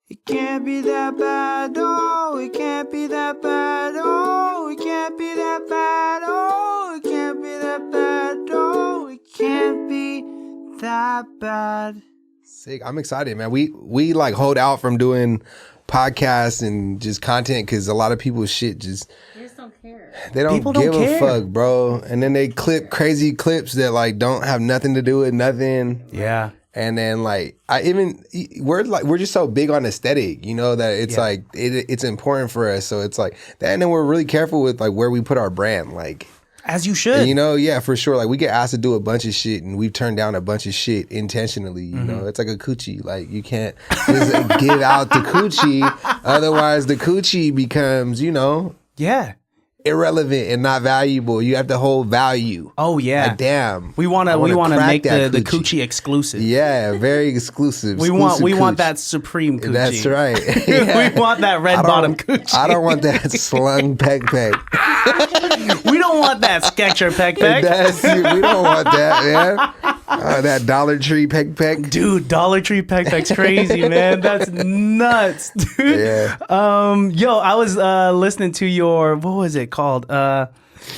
It can't be that bad, oh, it can't be that bad, oh, it can't be that bad, oh, it can't be that bad, oh, it can't be that bad. Sick. I'm excited, man. We like hold out from doing podcasts and just content because a lot of people's shit just... They just don't care. They don't give a fuck, bro. And then they clip crazy clips that like don't have nothing to do with nothing. Yeah. And then like we're just so big on aesthetic, you know, that it's like it's important for us. So it's like that, and then we're really careful with like where we put our brand, like as you should. You know, yeah, for sure. Like we get asked to do a bunch of shit, and we've turned down a bunch of shit intentionally. You know, it's like a coochie. Like you can't just give out the coochie, otherwise the coochie becomes, you know, irrelevant and not valuable. You have to hold value. Oh yeah, like, damn. We want to make the coochie exclusive. Yeah, very exclusive. We want that supreme coochie. That's right. We want that red bottom coochie. I don't want that slung peck. We don't want that Sketcher peck. We don't want that, man. That Dollar Tree peck. Dude, Dollar Tree peck's crazy, man. That's nuts, dude. Yeah. Yo, I was listening to your, what was it called?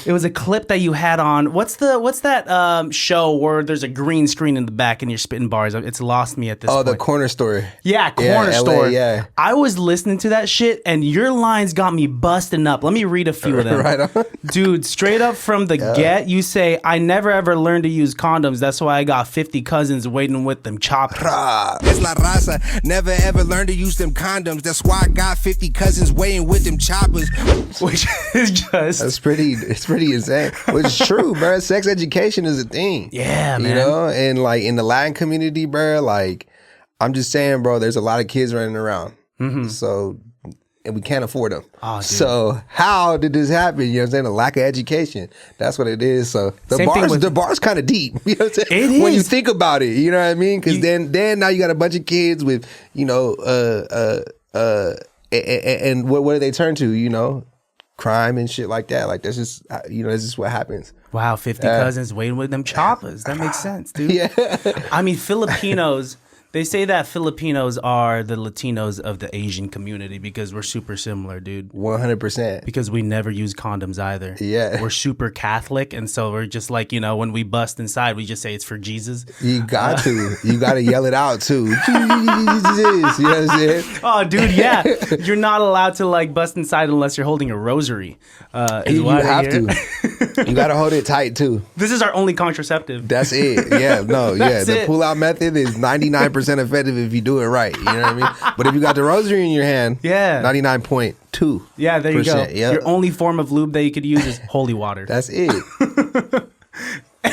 It was a clip that you had on. What's that show where there's a green screen in the back and you're spitting bars? It's lost me at this point. Oh, the Corner Store. Yeah, Corner Store. Yeah. I was listening to that shit and your lines got me busting up. Let me read a few of them. Right on. Dude, straight up from the get, you say, I never ever learned to use condoms. That's why I got 50 cousins waiting with them choppers. It's La Raza. Never ever learned to use them condoms. That's why I got 50 cousins waiting with them choppers. Which is just... It's pretty insane. Which is true, bro. Sex education is a thing. Yeah, man. You know, and like in the Latin community, bro, like I'm just saying, bro, there's a lot of kids running around. So, and we can't afford them. Oh, dude. So how did this happen? You know what I'm saying? A lack of education. That's what it is. So the bar's kind of deep. You know what I'm saying? It is. When you think about it, you know what I mean? Because then now you got a bunch of kids with, you know, and what do they turn to? You know, crime and shit like that. Like that's just, you know, that's just what happens. Wow, 50 cousins waiting with them choppers. That makes sense, dude. Yeah. I mean, Filipinos, they say that Filipinos are the Latinos of the Asian community because we're super similar, dude. 100%. Because we never use condoms either. Yeah. We're super Catholic, and so we're just like, you know, when we bust inside, we just say it's for Jesus. You got to. You got to yell it out, too. Jesus. You know what I'm saying? Oh, dude, yeah. You're not allowed to, like, bust inside unless you're holding a rosary. You have to. You got to hold it tight, too. This is our only contraceptive. That's it. Yeah, no, yeah. The it. pull-out method is 99% effective if you do it right. You know what I mean? But if you got the rosary in your hand, 99.2%. Yeah, there you go. Yep. Your only form of lube that you could use is holy water. That's it.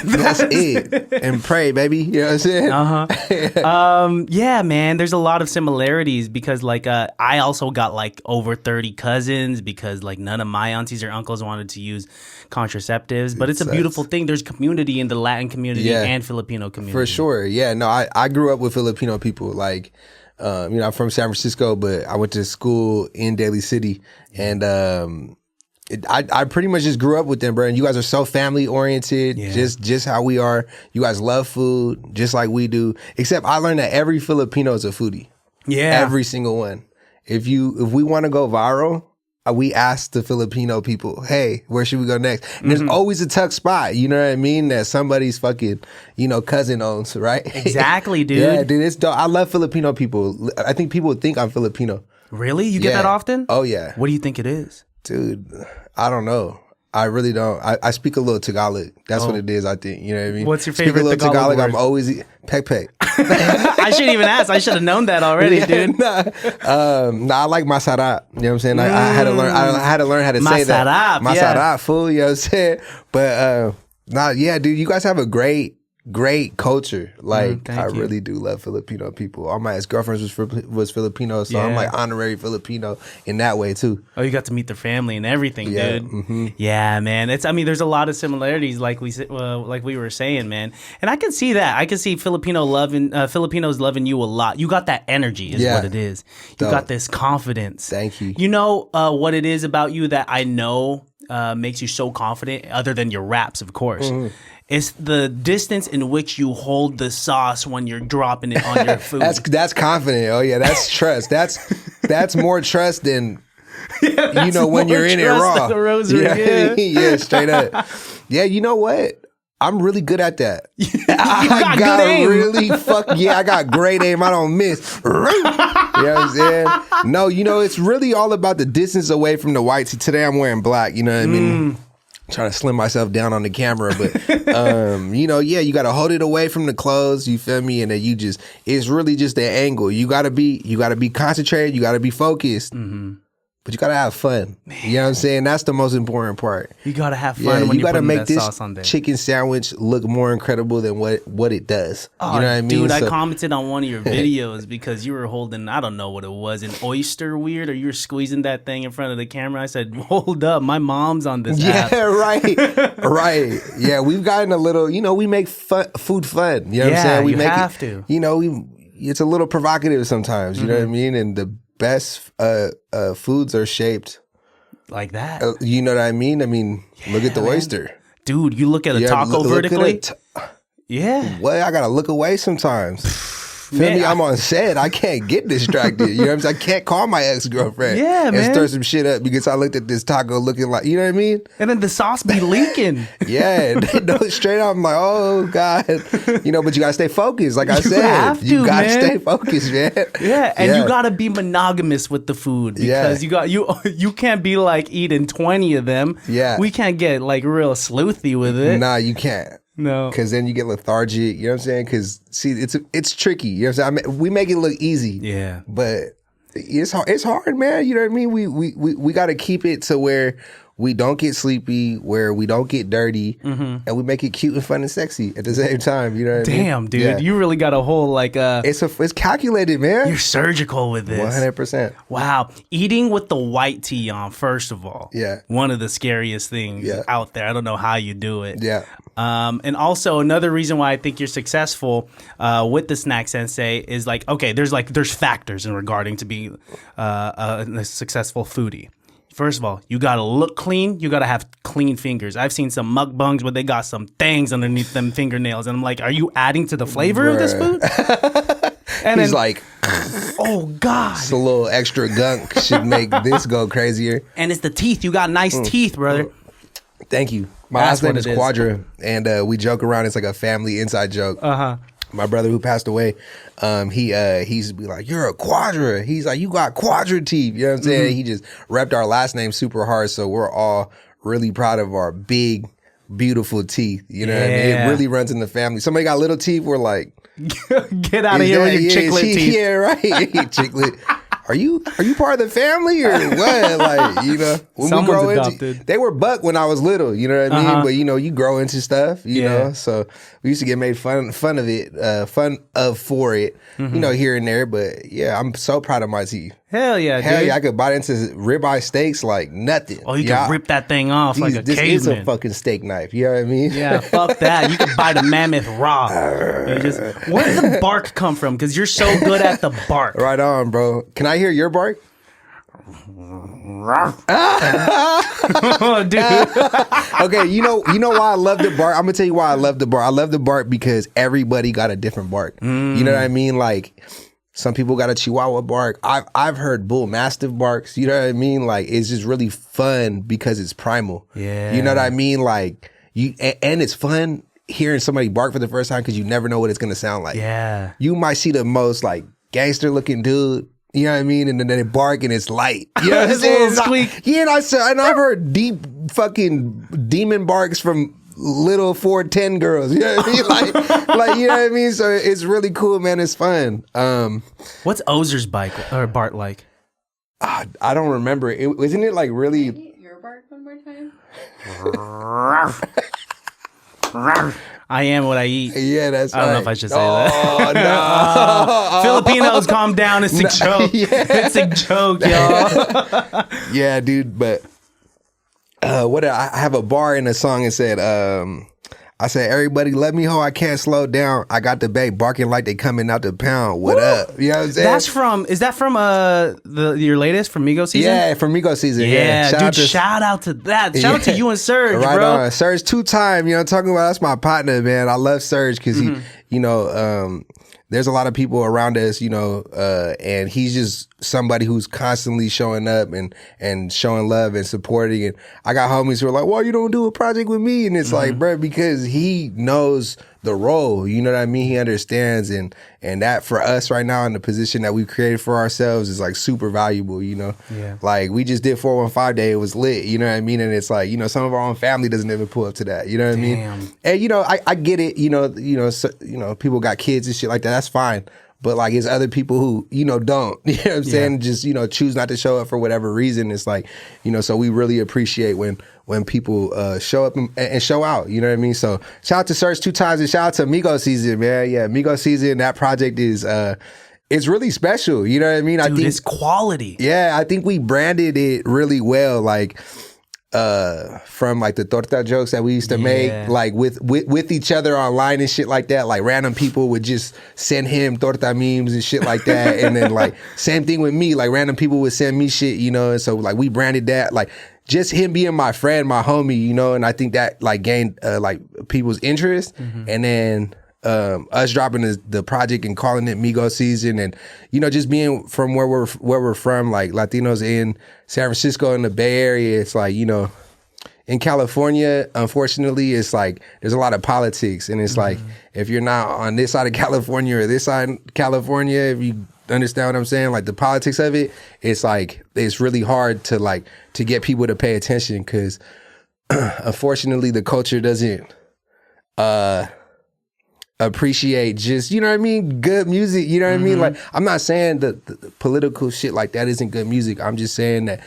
That's it. And pray, baby. You know what I'm saying? Yeah, man. There's a lot of similarities because, like, I also got like over 30 cousins because, like, none of my aunties or uncles wanted to use contraceptives. But it's a beautiful thing. There's community in the Latin community and Filipino community. For sure. Yeah. No, I grew up with Filipino people. Like, you know, I'm from San Francisco, but I went to school in Daly City, and I pretty much just grew up with them, bro. And you guys are so family oriented, just how we are. You guys love food, just like we do. Except I learned that every Filipino is a foodie. Yeah, every single one. If we want to go viral, we ask the Filipino people, hey, where should we go next? And there's always a tuck spot, you know what I mean? That somebody's fucking, you know, cousin owns, right? Exactly, dude. Yeah, dude, it's dope. I love Filipino people. I think people think I'm Filipino. Really? You get that often? Oh, yeah. What do you think it is? Dude, I don't know. I really don't. I speak a little Tagalog. That's what it is, I think. You know what I mean? What's your favorite Tagalog Tagalog word? I'm always peck. I shouldn't even ask. I should have known that already, dude. Nah, I like masarap. You know what I'm saying? I had to learn how to say that. Masarap, fool. You know what I'm saying? But dude, you guys have a great culture. Like I really do love Filipino people. All my ex-girlfriends was Filipino, so I'm like honorary Filipino in that way too. Oh, you got to meet their family and everything, dude. Yeah, man. There's a lot of similarities, like we were saying, man. And I can see that. I can see Filipinos loving you a lot. You got that energy, is what it is. You got this confidence. Thank you. You know what it is about you that I know makes you so confident, other than your raps, of course, It's the distance in which you hold the sauce when you're dropping it on your food. That's confident. Oh yeah, that's trust. That's more trust than when you're in it raw. The rosary, yeah, straight up. Yeah, you know what? I'm really good at that. I got good aim. I got great aim. I don't miss. You know what I'm saying? No, it's really all about the distance away from the white. See, today I'm wearing black. You know what I mean? Trying to slim myself down on the camera, but you got to hold it away from the clothes. You feel me? And then it's really just the angle. You got to be concentrated. You got to be focused. Mm-hmm. But you gotta have fun. Man. You know what I'm saying? That's the most important part. You gotta have fun when you gotta make this sauce on there. Chicken sandwich look more incredible than what it does. Oh, you know what I mean? Dude, I commented on one of your videos because you were holding, I don't know what it was, an oyster weird, or you were squeezing that thing in front of the camera. I said, hold up, my mom's on this app. Yeah, right. Yeah, we've gotten a little, we make food fun. You know what I'm saying? We have to. It's a little provocative sometimes. You know what I mean? And the best foods are shaped like that. You know what I mean? Look at the oyster. Dude, you look at a taco vertically. Well, I gotta look away sometimes. Feel me? I'm on set. I can't get distracted. You know what I'm saying? I can't call my ex-girlfriend and stir some shit up because I looked at this taco looking like, you know what I mean? And then the sauce be leaking. Yeah. Straight up, I'm like, oh, God. But you gotta stay focused. Like I said, you gotta stay focused, man. Yeah. And you gotta be monogamous with the food because you can't be like eating 20 of them. Yeah. We can't get like real sleuthy with it. Nah, you can't. No, because then you get lethargic. You know what I'm saying? Because see, it's tricky. You know what I'm saying? We make it look easy. Yeah, but it's hard. It's hard, man. You know what I mean? We got to keep it to where we don't get sleepy, where we don't get dirty, and we make it cute and fun and sexy at the same time. You know what I mean? Damn, dude, you really got a whole like it's calculated, man. You're surgical with this. 100%. Wow, eating with the white tea on. First of all, one of the scariest things out there. I don't know how you do it. Yeah. And also another reason why I think you're successful with the Snack Sensei is like, okay, there's factors in regarding to be a successful foodie. First of all, you gotta look clean. You gotta have clean fingers. I've seen some mukbangs where they got some things underneath them fingernails, and I'm like, are you adding to the flavor of this food? And he's like, oh God, it's a little extra gunk should make this go crazier. And it's the teeth. You got nice teeth, brother. Thank you. My last name is Quadra, and we joke around. It's like a family inside joke. My brother who passed away, he used to be like, "You're a Quadra." He's like, "You got Quadra teeth." You know what I'm saying? He just repped our last name super hard, so we're all really proud of our big, beautiful teeth. You know what I mean? It really runs in the family. Somebody got little teeth, we're like, "Get out of here with your chiclet teeth." Yeah, right. Chiclet. Are you part of the family or what? Like, when Someone's we grow adopted. They were buck when I was little, you know what I mean? But you grow into stuff, you know. So we used to get made fun of it, for it, here and there. But yeah, I'm so proud of my teeth. Hell yeah, dude. Hell yeah, I could bite into ribeye steaks like nothing. Oh, you can rip that thing off like a caveman. This is a fucking steak knife. You know what I mean? Yeah, fuck that. You can bite a mammoth raw. Where does the bark come from? Because you're so good at the bark. Right on, bro. Can I hear your bark? Oh, dude. Okay, you know why I love the bark? I'm gonna tell you why I love the bark. I love the bark because everybody got a different bark. You know what I mean? Like, some people got a Chihuahua bark. I've heard bull mastiff barks. You know what I mean? Like, it's just really fun because it's primal. Yeah. You know what I mean? Like, and it's fun hearing somebody bark for the first time because you never know what it's gonna sound like. Yeah. You might see the most like gangster looking dude. You know what I mean? And then they bark and it's light. You know what I'm saying? Squeak. And I've heard deep fucking demon barks from little 4'10" girls. You know what I mean? Like, you know what I mean? So it's really cool, man. It's fun. What's Ozer's bark like? I don't remember. Isn't it like really? Can you get your bark one more time? I am what I eat. Yeah, that's right. I don't know if I should say that. Oh, no. Filipinos, calm down. It's a joke. It's a joke, y'all. Yeah, dude. But I have a bar in a song that said, I said, everybody let me know I can't slow down. I got the bae barking like they coming out the pound. What up? You know what I'm saying? Is that from your latest from MIGOSZN? Yeah, from MIGOSZN. Yeah, Shout out to, shout out to that. Shout out to you and Serge, right bro. On. Serge 2-time, you know, talking about that's my partner, man. I love Serge because he, you know, there's a lot of people around us, you know, and he's just somebody who's constantly showing up and showing love and supporting. And I got homies who are like, well, you don't do a project with me. And it's like, bro, because he knows the role, you know what I mean? He understands. And that for us right now in the position that we've created for ourselves is like super valuable, you know? Yeah. Like we just did 415 Day. It was lit, you know what I mean? And it's like, you know, some of our own family doesn't even pull up to that, you know what I mean? And, you know, I get it, people got kids and shit like that. That's fine. But like it's other people who, you know, don't, you know what I'm saying? Just, you know, choose not to show up for whatever reason. It's like, you know, so we really appreciate when people show up and show out, you know what I mean? So shout out to Serge 2 times and shout out to MIGOSZN, man. Yeah, MIGOSZN, that project is, it's really special, you know what I mean? Dude, I think it's quality. Yeah, I think we branded it really well, like, from like the torta jokes that we used to make, like with each other online and shit like that. Like random people would just send him torta memes and shit like that, and then like same thing with me. Like random people would send me shit, you know. And so like we branded that like just him being my friend, my homie, you know. And I think that like gained like people's interest, and then us dropping the project and calling it MIGOSZN, and you know just being from where we're from, like Latinos in San Francisco and the Bay Area. It's like, you know, in California, unfortunately, it's like there's a lot of politics, and it's like if you're not on this side of California or this side of California, if you understand what I'm saying, like the politics of it, it's like it's really hard to get people to pay attention because unfortunately the culture doesn't appreciate just, you know what I mean, good music, you know what I mean? Like, I'm not saying that the political shit like that isn't good music. I'm just saying that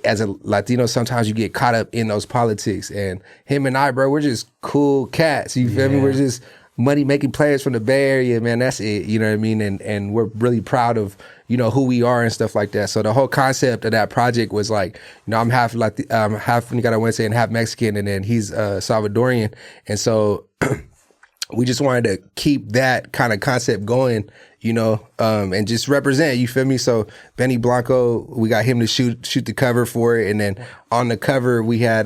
as a Latino, sometimes you get caught up in those politics. And him and I, bro, we're just cool cats, you feel me? We're just money-making players from the Bay Area, man. That's it, you know what I mean? And we're really proud of, you know, who we are and stuff like that. So the whole concept of that project was like, you know, I'm half Nicaragüense and half Mexican, and then he's Salvadorian. And so we just wanted to keep that kind of concept going, you know, and just represent, you feel me? So Benny Blanco, we got him to shoot the cover for it. And then on the cover, we had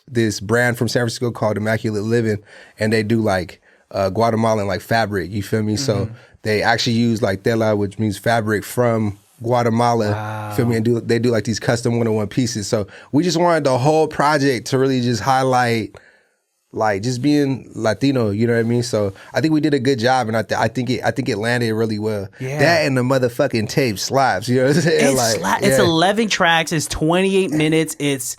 this brand from San Francisco called Immaculate Living, and they do like Guatemalan like fabric, you feel me? So they actually use like tela, which means fabric from Guatemala, wow. Feel me? And they do like these custom one-on-one pieces. So we just wanted the whole project to really just highlight like just being Latino, you know what I mean? So I think we did a good job, and I think it landed really well. Yeah. That and the motherfucking tape slaps, you know what I'm saying? It's 11 tracks, it's 28 minutes, it's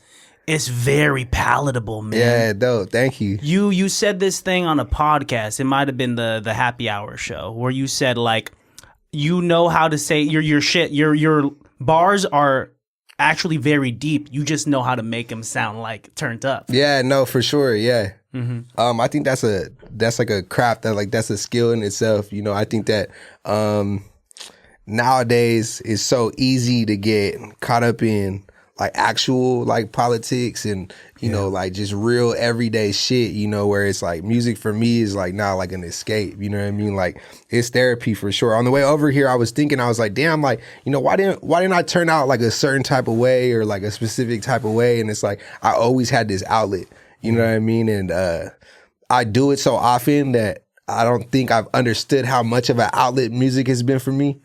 very palatable, man. Yeah, dope. Thank you. You said this thing on a podcast. It might have been the Happy Hour show where you said like, you know how to say your shit. Your bars are actually very deep. You just know how to make them sound like turned up. Yeah, no, for sure. Yeah. I think that's like a craft that's a skill in itself. You know, I think that nowadays it's so easy to get caught up in like actual like politics and you know like just real everyday shit, you know, where it's like music for me is like now like an escape, you know what I mean? Like it's therapy for sure. On the way over here I was thinking, I was like, damn, like, you know, why didn't I turn out like a certain type of way or like a specific type of way? And it's like I always had this outlet, you know what I mean? And I do it so often that I don't think I've understood how much of an outlet music has been for me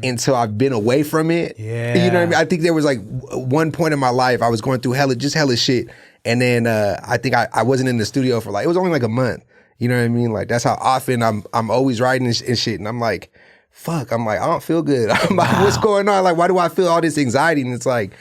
until I've been away from it. Yeah. You know what I mean? I think there was like one point in my life I was going through hella shit. And then I think I wasn't in the studio for like, it was only like a month. You know what I mean? Like that's how often I'm always writing and shit. And I'm like, fuck, I don't feel good. I'm like, what's going on? Like, why do I feel all this anxiety? And it's like,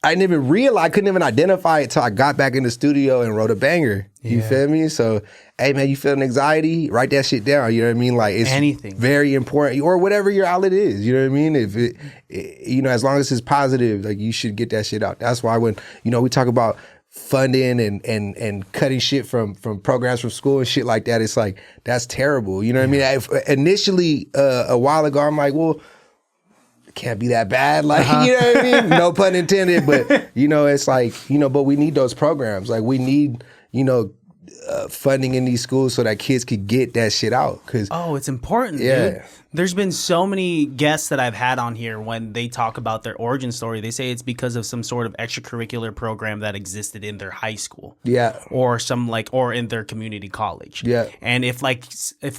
I didn't even realize, I couldn't even identify it till I got back in the studio and wrote a banger. You feel me? So, hey man, you feeling anxiety? Write that shit down. You know what I mean? Like it's anything very important, or whatever your outlet is. You know what I mean? If it, you know, as long as it's positive, like you should get that shit out. That's why when, you know, we talk about funding and cutting shit from programs from school and shit like that, it's like, that's terrible. You know what I mean? Initially, a while ago, I'm like, well, can't be that bad, like, you know what I mean? No pun intended, but, you know, it's like, you know, but we need those programs. Like, we need, you know, funding in these schools so that kids could get that shit out. Cause it's important, dude. There's been so many guests that I've had on here when they talk about their origin story, they say it's because of some sort of extracurricular program that existed in their high school. Yeah. Or or in their community college. Yeah. And if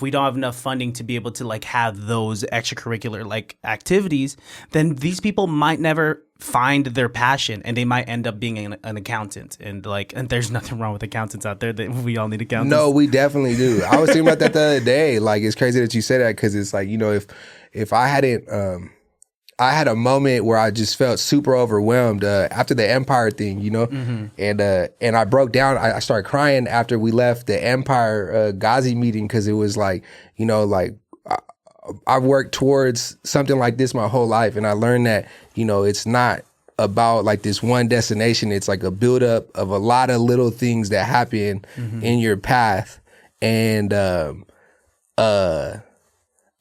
we don't have enough funding to be able to like have those extracurricular like activities, then these people might never find their passion and they might end up being an accountant. And there's nothing wrong with accountants out there. That we all need accountants. No, we definitely do. I was thinking about that the other day. Like, it's crazy that you said that, because it's like, you know, if I hadn't, I had a moment where I just felt super overwhelmed after the Empire thing, you know, and I broke down. I started crying after we left the Empire Ghazi meeting, because it was like, you know, like I've worked towards something like this my whole life, and I learned that, you know, it's not about like this one destination. It's like a buildup of a lot of little things that happen in your path. And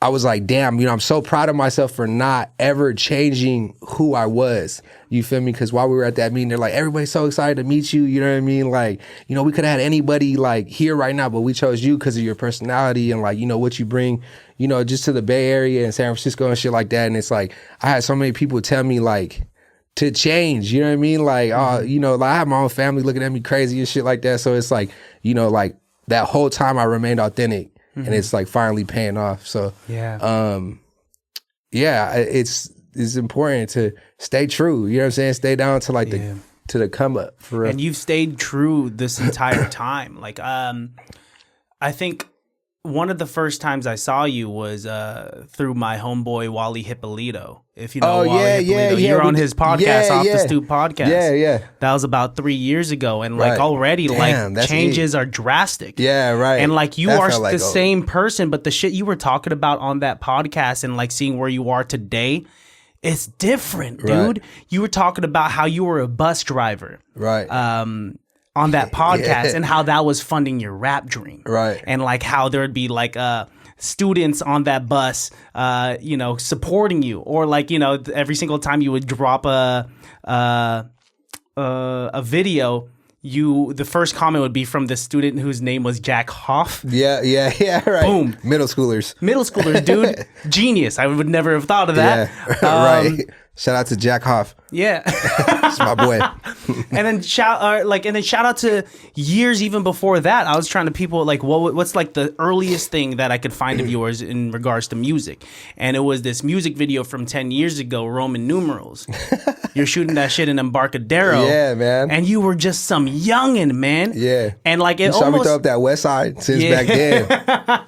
I was like, damn, you know, I'm so proud of myself for not ever changing who I was. You feel me? Because while we were at that meeting, they're like, everybody's so excited to meet you. You know what I mean? Like, you know, we could have had anybody like here right now, but we chose you because of your personality and like, you know, what you bring, you know, just to the Bay Area and San Francisco and shit like that. And it's like, I had so many people tell me like to change, you know what I mean? Like, oh, you know, like I have my own family looking at me crazy and shit like that. So it's like, you know, like that whole time I remained authentic. And it's like finally paying off. So it's important to stay true. You know what I'm saying? Stay down to like to the come up for real. And you've stayed true this entire time. Like I think one of the first times I saw you was through my homeboy Wally Hippolito. If you know Wally Hippolito, you're on his podcast, Off the Stoop podcast. Yeah. That was about 3 years ago, and like already, like changes are drastic. Yeah, right. And like you are the same person, but the shit you were talking about on that podcast and like seeing where you are today, it's different, dude. Right. You were talking about how you were a bus driver, right? On that podcast and how that was funding your rap dream. Right. And like how there'd be like students on that bus, you know, supporting you, or like, you know, every single time you would drop a video, the first comment would be from the student whose name was Jack Hoff. Yeah, right. Boom. Middle schoolers, dude. Genius. I would never have thought of that. Yeah, right. Shout out to Jack Hoff. Yeah. It's my boy. And then shout out to years even before that. I was trying to people like, what's like the earliest thing that I could find of yours in regards to music? And it was this music video from 10 years ago, Roman numerals. You're shooting that shit in Embarcadero. Yeah, man. And you were just some youngin', man. Yeah. And like it you saw almost me throw up that West Side since back then.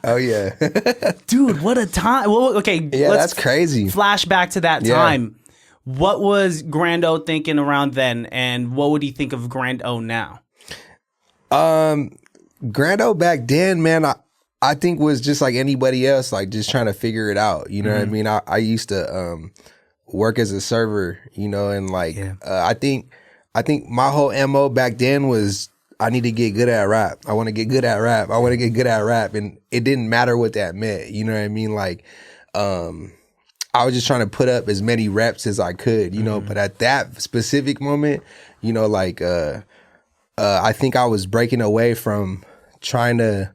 Oh yeah. Dude, what a time. Well, okay. Yeah, that's crazy. Flash back to that time. What was Grand O thinking around then, and what would he think of Grand O now? Grand O back then, man, I think was just like anybody else, like just trying to figure it out. You know what I mean? I used to work as a server, you know, and like I think my whole MO back then was I need to get good at rap. I want to get good at rap. I want to get good at rap, and it didn't matter what that meant. You know what I mean? Like, I was just trying to put up as many reps as I could, you know, but at that specific moment, you know, like, I think I was breaking away from trying to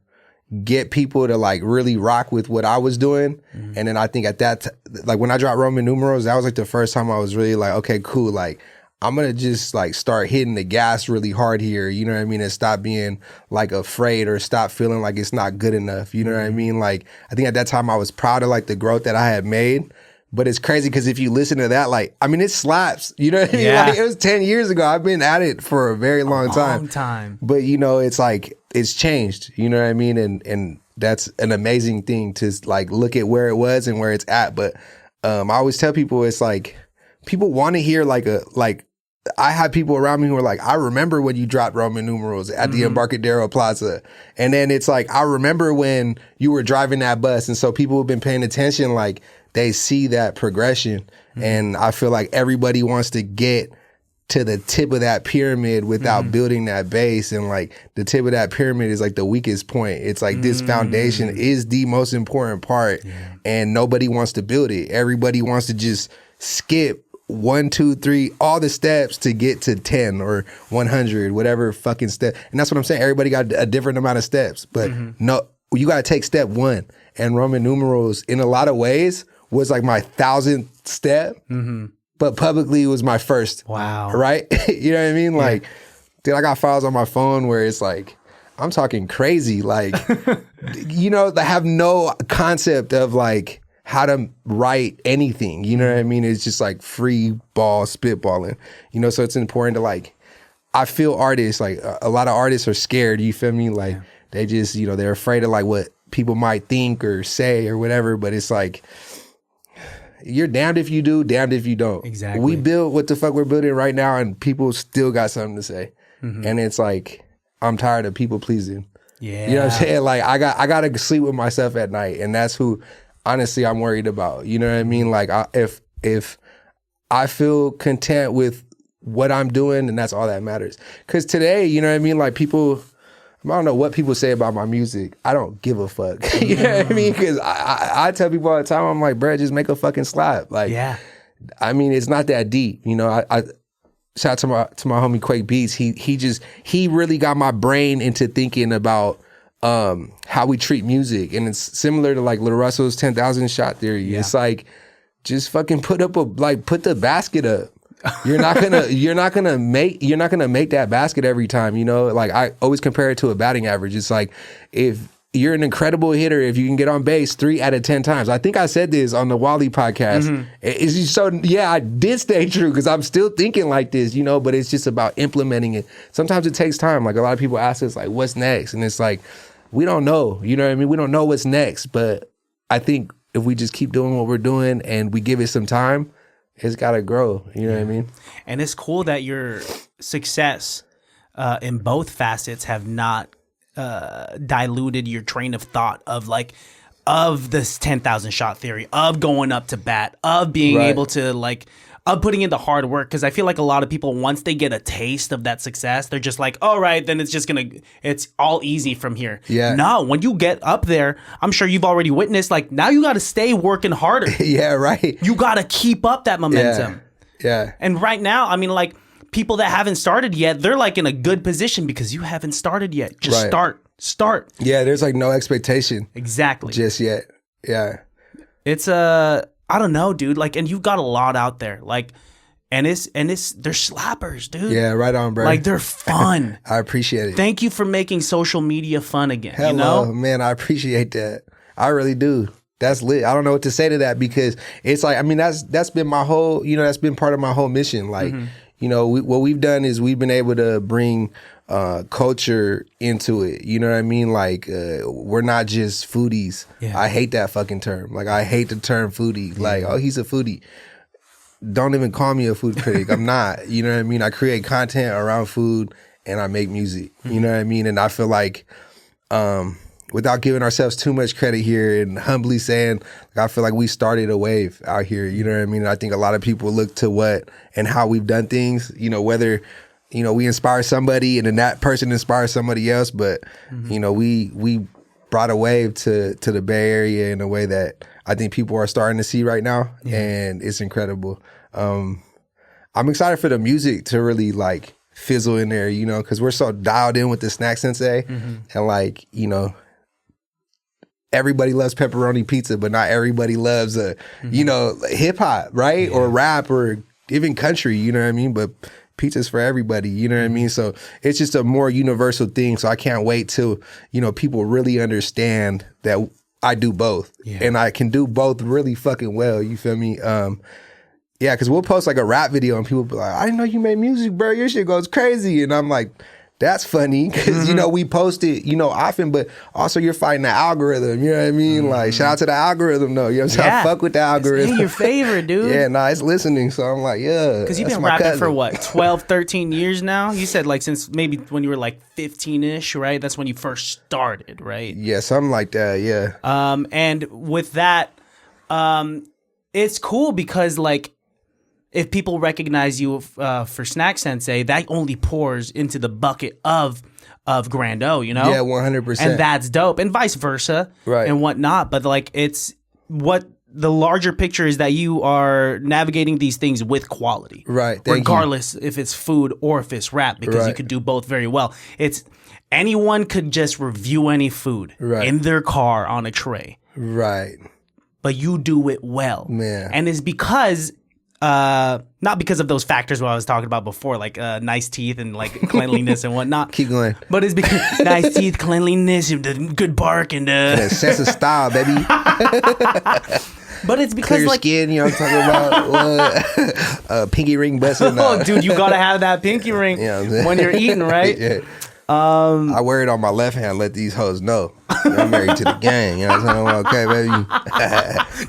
get people to like really rock with what I was doing. And then I think at that, like when I dropped Roman numerals, that was like the first time I was really like, okay, cool. Like I'm going to just like start hitting the gas really hard here. You know what I mean? And stop being like afraid or stop feeling like it's not good enough. You know what I mean? Like, I think at that time I was proud of like the growth that I had made. But it's crazy because if you listen to that, like, I mean, it slaps. You know what I mean? Yeah. Like, it was 10 years ago. I've been at it for a very long time. But, you know, it's like, it's changed. You know what I mean? And that's an amazing thing to, like, look at where it was and where it's at. But I always tell people, it's like, people want to hear, I have people around me who are like, I remember when you dropped Roman numerals at the Embarcadero Plaza. And then it's like, I remember when you were driving that bus. And so people have been paying attention, like, they see that progression. And I feel like everybody wants to get to the tip of that pyramid without building that base. And like the tip of that pyramid is like the weakest point. It's like this foundation is the most important part and nobody wants to build it. Everybody wants to just skip 1, 2, 3, all the steps to get to 10 or 100, whatever fucking step. And that's what I'm saying. Everybody got a different amount of steps, but no, you got to take step 1. And Roman numerals, in a lot of ways, was like my 1,000th step, but publicly it was my first. Wow. Right? You know what I mean? Like, dude, I got files on my phone where it's like, I'm talking crazy. Like, you know, they have no concept of like how to write anything. You know what I mean? It's just like free ball spitballing, you know? So it's important to like, I feel artists, like a lot of artists are scared. You feel me? Like they just, you know, they're afraid of like what people might think or say or whatever. But it's like, you're damned if you do, damned if you don't. Exactly. We build what the fuck we're building right now and people still got something to say. And it's like, I'm tired of people pleasing. Yeah. You know what I'm saying? Like I got to sleep with myself at night, and that's who honestly I'm worried about. You know what I mean? Like if I feel content with what I'm doing, and that's all that matters. Cause today, you know what I mean? Like people, I don't know what people say about my music. I don't give a fuck. You know what I mean? Cause I tell people all the time, I'm like, bro, just make a fucking slap. Like, I mean, it's not that deep. You know, I shout out to my homie Quake Beats. He really got my brain into thinking about how we treat music, and it's similar to like Lil Russell's 10,000 shot theory. Yeah. It's like just fucking put the basket up. You're not gonna make that basket every time. You know, like I always compare it to a batting average. It's like if you're an incredible hitter, if you can get on base 3 out of 10 times. I think I said this on the Wally podcast. I did stay true because I'm still thinking like this, you know, but it's just about implementing it. Sometimes it takes time. Like a lot of people ask us like, what's next? And it's like, we don't know, you know what I mean? We don't know what's next, but I think if we just keep doing what we're doing and we give it some time, it's got to grow, you know what I mean? And it's cool that your success in both facets have not diluted your train of thought of this 10,000 shot theory, of going up to bat, of being able to of putting in the hard work. Because I feel like a lot of people, once they get a taste of that success, they're just like, all right, then it's all easy from here. Yeah. No, when you get up there, I'm sure you've already witnessed, like now you got to stay working harder. Yeah, right. You got to keep up that momentum. Yeah. And right now, I mean, like, people that haven't started yet, they're like in a good position because you haven't started yet. Just start. Yeah, there's like no expectation. Exactly. Just yet. Yeah. It's I don't know, dude. Like, and you've got a lot out there. Like, and they're slappers, dude. Yeah, right on, bro. Like, they're fun. I appreciate it. Thank you for making social media fun again. Hello, you know? Man, I appreciate that. I really do. That's lit. I don't know what to say to that because it's like, I mean, that's been my whole, you know, that's been part of my whole mission. Like, you know, what we've done is we've been able to bring culture into it. You know what I mean? Like, we're not just foodies. Yeah. I hate that fucking term. Like, I hate the term foodie. Yeah. Like, oh, he's a foodie. Don't even call me a food critic. I'm not. You know what I mean? I create content around food and I make music. You know what I mean? And I feel like, without giving ourselves too much credit here and humbly saying, like, I feel like we started a wave out here. You know what I mean? And I think a lot of people look to what and how we've done things, you know, whether, you know, we inspire somebody and then that person inspires somebody else. But, you know, we brought a wave to the Bay Area in a way that I think people are starting to see right now. Yeah. And it's incredible. I'm excited for the music to really like fizzle in there, you know, because we're so dialed in with the Snack Sensei and like, you know, everybody loves pepperoni pizza, but not everybody loves you know, hip hop, right? Yeah. Or rap or even country, you know what I mean? But pizza's for everybody, you know what I mean? So it's just a more universal thing. So I can't wait till, you know, people really understand that I do both. Yeah. And I can do both really fucking well, you feel me? Yeah, because we'll post like a rap video and people be like, I didn't know you made music, bro. Your shit goes crazy. And I'm like, that's funny because, you know, we post it, you know, often, but also you're fighting the algorithm. You know what I mean? Like, shout out to the algorithm, though. You know what I'm saying? I fuck with the algorithm. It's your favorite, dude. Yeah, nah, it's listening. So I'm like, yeah. Because you've been rapping for what, 12, 13 years now? You said like since maybe when you were like 15-ish, right? That's when you first started, right? Yeah, something like that, yeah. And with that, it's cool because like, if people recognize you for Snack Sensei, that only pours into the bucket of Grand O, you know? Yeah, 100%. And that's dope. And vice versa. Right. And whatnot. But like, it's what the larger picture is that you are navigating these things with quality. Right. Regardless if it's food or if it's rap, because you could do both very well. Anyone could just review any food in their car on a tray. Right. But you do it well. Man. And it's because not because of those factors what I was talking about before, like nice teeth and like cleanliness and whatnot. Keep going. But it's because nice teeth, cleanliness, and good bark, and sense of style, baby. But it's because clear like skin, you know what I'm talking about? Pinky ring busting. Oh, dude, you gotta have that pinky ring when you're eating, right? Yeah. I wear it on my left hand. Let these hoes know I'm married to the gang. You know what I'm saying? Okay, baby.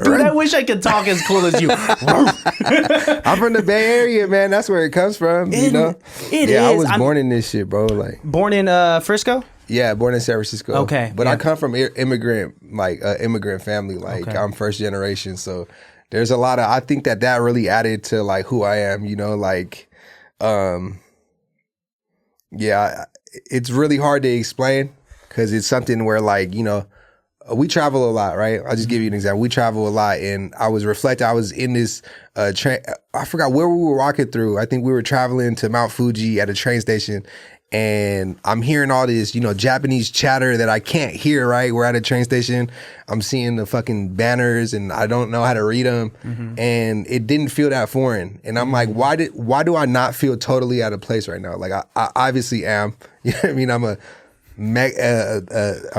Dude, I wish I could talk as cool as you. I'm from the Bay Area, man. That's where it comes from. You know. It is. I was born in this shit, bro. Like born in Frisco. Yeah, born in San Francisco. Okay, but I come from immigrant family. Like I'm first generation, so there's a lot of. I think that really added to like who I am. You know, like, yeah. It's really hard to explain because it's something where like, you know, we travel a lot, right? I'll just give you an example. We travel a lot, and I was reflecting. I was in this train. I forgot where we were walking through. I think we were traveling to Mount Fuji at a train station, and I'm hearing all this, you know, Japanese chatter that I can't hear, right? We're at a train station. I'm seeing the fucking banners, and I don't know how to read them, and it didn't feel that foreign. And I'm like, why do I not feel totally out of place right now? Like I obviously am. You know what I mean? I'm I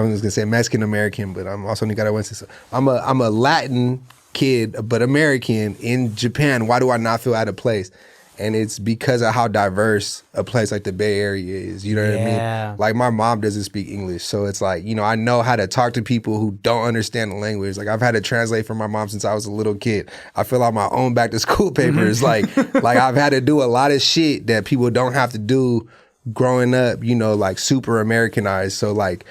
was gonna say Mexican American, but I'm also Nicaraguense. So I'm a Latin kid, but American in Japan. Why do I not feel out of place? And it's because of how diverse a place like the Bay Area is. You know what I mean? Like my mom doesn't speak English, so it's like, you know, I know how to talk to people who don't understand the language. Like I've had to translate for my mom since I was a little kid. I fill out my own back to school papers. like I've had to do a lot of shit that people don't have to do growing up, you know, like super Americanized. So like,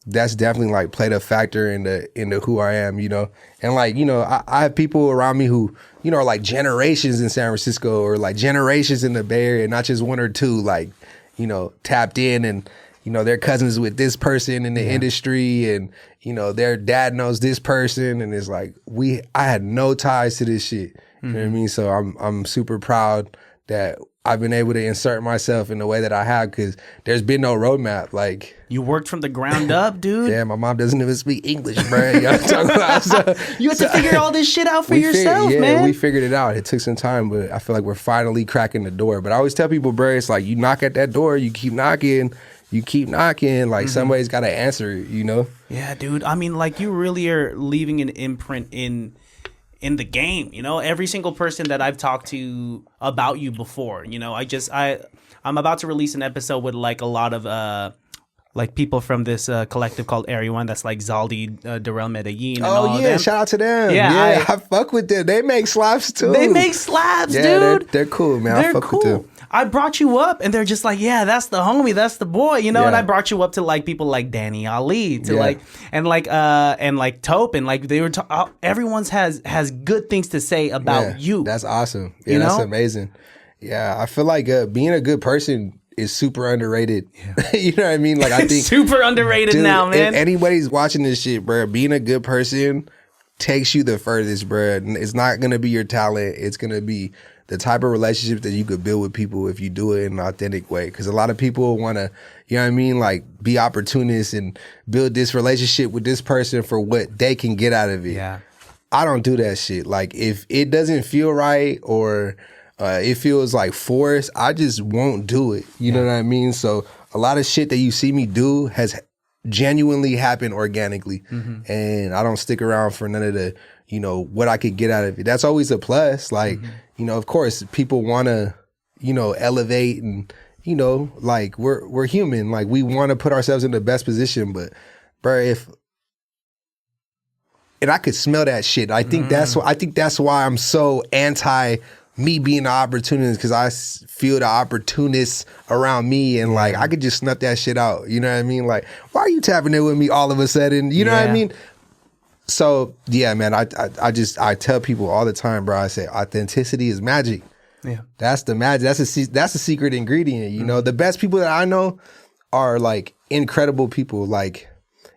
that's definitely like played a factor into who I am, you know. And like, you know, I have people around me who, you know, are like generations in San Francisco or like generations in the Bay Area, not just one or two, like, you know, tapped in, and, you know, they're cousins with this person in the industry, and, you know, their dad knows this person, and it's like I had no ties to this shit. You know what I mean? So I'm super proud that I've been able to insert myself in the way that I have, because there's been no roadmap. Like, you worked from the ground up, dude. Yeah, my mom doesn't even speak English, bro. You know what I'm talking about? So, you had to figure all this shit out for yourself, man. Yeah, we figured it out. It took some time, but I feel like we're finally cracking the door. But I always tell people, bro, it's like you knock at that door, you keep knocking. Like somebody's got to answer, you know? Yeah, dude. I mean, like you really are leaving an imprint in the game, you know. Every single person that I've talked to about you before, you know, I'm about to release an episode with like a lot of like people from this collective called Area 1, that's like Zaldi, Darrell Medellin, and all yeah, them. Shout out to them. Yeah, I fuck with them. They make slaps too. They make slaps, yeah, dude. They're cool, man. I fuck with them. I brought you up, and they're just like, yeah, that's the homie, that's the boy, you know. Yeah. And I brought you up to like people like Danny Ali, to like Tope, and like they were. Everyone's has good things to say about you. That's awesome. Yeah, that's amazing. Yeah, I feel like being a good person is super underrated. Yeah. You know what I mean? Like I think super underrated, dude, now, man. If anybody's watching this shit, bro, being a good person takes you the furthest, bro. It's not gonna be your talent. It's gonna be the type of relationships that you could build with people if you do it in an authentic way. Because a lot of people want to, you know what I mean, like be opportunists and build this relationship with this person for what they can get out of it. Yeah, I don't do that shit. Like if it doesn't feel right or it feels like forced, I just won't do it. You know what I mean? So a lot of shit that you see me do has genuinely happened organically. And I don't stick around for none of the, you know, what I could get out of it. That's always a plus. Like, you know, of course, people want to, you know, elevate and, you know, like we're human. Like we want to put ourselves in the best position. But, bro, and I could smell that shit. I think that's why I'm so anti me being an opportunist, because I feel the opportunists around me, and like I could just snuff that shit out. You know what I mean? Like, why are you tapping it with me all of a sudden? You know what I mean? So yeah, man, I tell people all the time, bro. I say authenticity is magic. Yeah, that's the magic. That's a secret ingredient. You know, the best people that I know are like incredible people. Like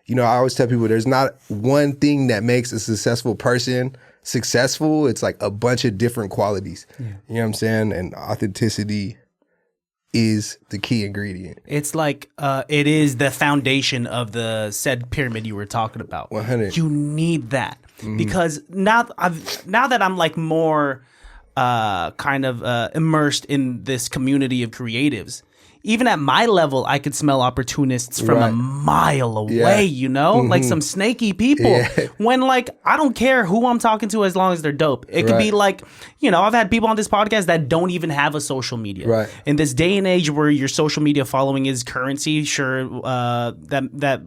I always tell people there's not one thing that makes a successful person successful. It's like a bunch of different qualities. Yeah. You know what I'm saying? And authenticity is the key ingredient. It's like it is the foundation of the said pyramid you were talking about. 100. You need that because now that I'm like more kind of immersed in this community of creatives. Even at my level, I could smell opportunists from a mile away, like some snaky people. Yeah. When like, I don't care who I'm talking to as long as they're dope. It could be like, I've had people on this podcast that don't even have a social media. Right. In this day and age where your social media following is currency, sure, that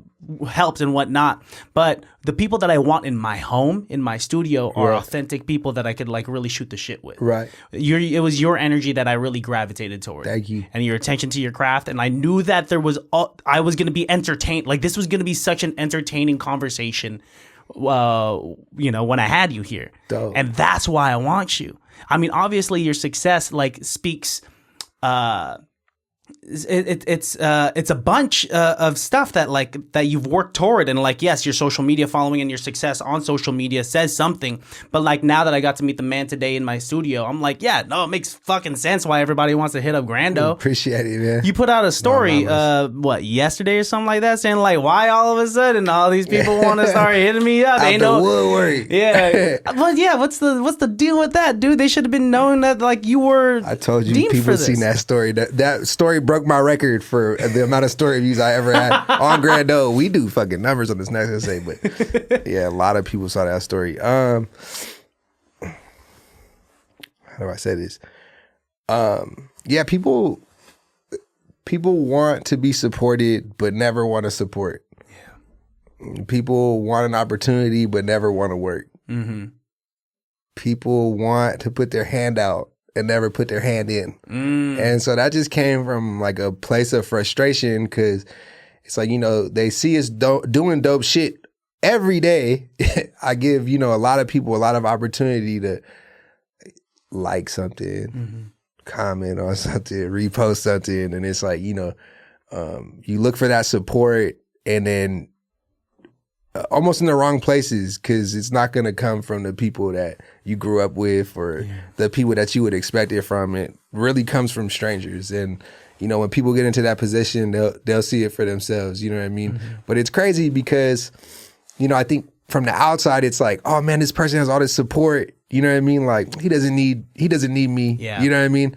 helps and whatnot. But the people that I want in my home, in my studio, are authentic people that I could like really shoot the shit with. Right. It was your energy that I really gravitated toward. Thank you. And your attention to your craft. And I knew that I was going to be entertained. Like this was going to be such an entertaining conversation, when I had you here. Dope. And that's why I want you. I mean, obviously your success like speaks, it's a bunch of stuff that you've worked toward, and like yes, your social media following and your success on social media says something, but like now that I got to meet the man today in my studio, I'm like, yeah, no, it makes fucking sense why everybody wants to hit up Grando. Appreciate it, man. You put out a story yesterday or something like that, saying like, why all of a sudden all these people want to start hitting me up? Out the woodwork. Yeah. But yeah, what's the deal with that, dude? They should have been knowing that like you were. I told you, people seen that story. That story broke my record for the amount of story views I ever had on Grando. We do fucking numbers on this next essay, but yeah, a lot of people saw that story. How do I say this? Yeah, people want to be supported but never want to support. Yeah. People want an opportunity but never want to work. Mm-hmm. People want to put their hand out and never put their hand in. And so that just came from like a place of frustration, because it's like, they see us doing dope shit every day. I give, a lot of people a lot of opportunity to like something, comment on something, repost something. And it's like, you look for that support and then almost in the wrong places, because it's not going to come from the people that you grew up with or the people that you would expect it from. It really comes from strangers. And, when people get into that position, they'll see it for themselves. You know what I mean? Mm-hmm. But it's crazy because, I think from the outside, it's like, oh man, this person has all this support. You know what I mean? Like he doesn't need me. Yeah. You know what I mean?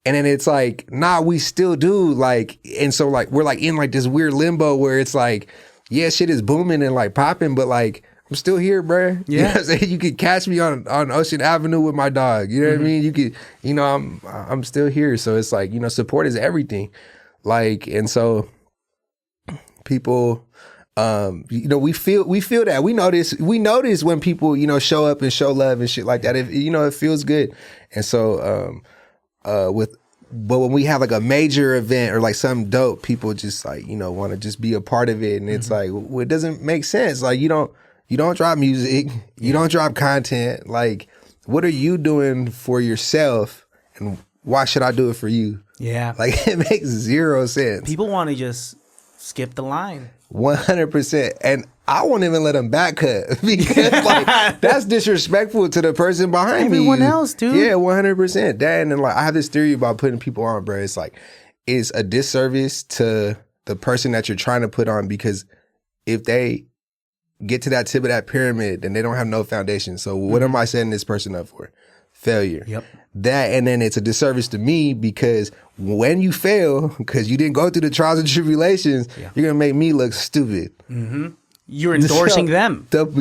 And then it's like, nah, we still do. Like, and so like, we're like in like this weird limbo where it's like, yeah, shit is booming and like popping, but like I'm still here, bro. Yeah. You know what I'm saying? You could catch me on Ocean Avenue with my dog. You know what I mean? You could, I'm still here. So it's like, support is everything. Like, and so people, we feel that. We notice when people, show up and show love and shit like that. It feels good. And so, but when we have like a major event or like something dope, people just like, want to just be a part of it. And it's like, well, it doesn't make sense. Like you don't drop music, you don't drop content. Like, what are you doing for yourself? And why should I do it for you? Yeah. Like it makes zero sense. People want to just skip the line. 100%. And I won't even let them back cut because like that's disrespectful to the person behind me. Everyone else, dude. Yeah, 100%. And like I have this theory about putting people on, bro. It's like it's a disservice to the person that you're trying to put on, because if they get to that tip of that pyramid, then they don't have no foundation. So what am I setting this person up for? Failure. Yep. That, and then it's a disservice to me, because when you fail, because you didn't go through the trials and tribulations, you're gonna make me look stupid. Mm-hmm. You're endorsing them. And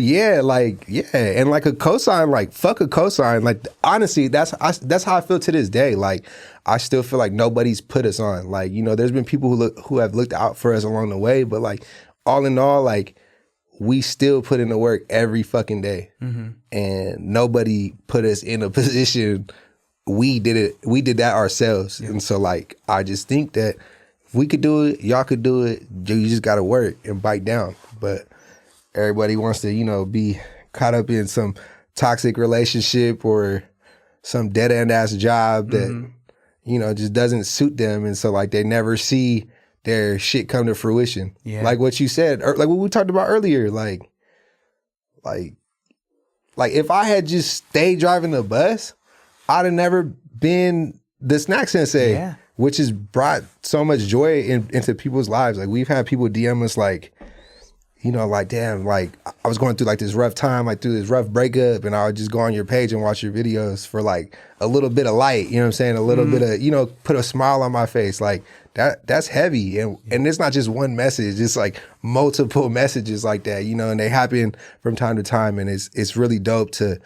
like a cosign, like fuck a cosign. Like honestly, that's how I feel to this day. Like I still feel like nobody's put us on. Like there's been people who have looked out for us along the way, but like all in all, like we still put in the work every fucking day, and nobody put us in a position. We did it. We did that ourselves, and so like I just think that if we could do it, y'all could do it. You just got to work and bite down, but. Everybody wants to, be caught up in some toxic relationship or some dead end ass job that, just doesn't suit them. And so like they never see their shit come to fruition. Yeah. Like what you said, or like what we talked about earlier. Like if I had just stayed driving the bus, I'd have never been the snack sensei. Yeah. Which has brought so much joy into people's lives. Like we've had people DM us like, you know, like, damn, like I was going through like this rough time, like through this rough breakup, and I would just go on your page and watch your videos for like a little bit of light, you know what I'm saying? A little bit of, you know, put a smile on my face. Like that's heavy. And it's not just one message, it's like multiple messages like that, you know, and they happen from time to time. And it's really dope to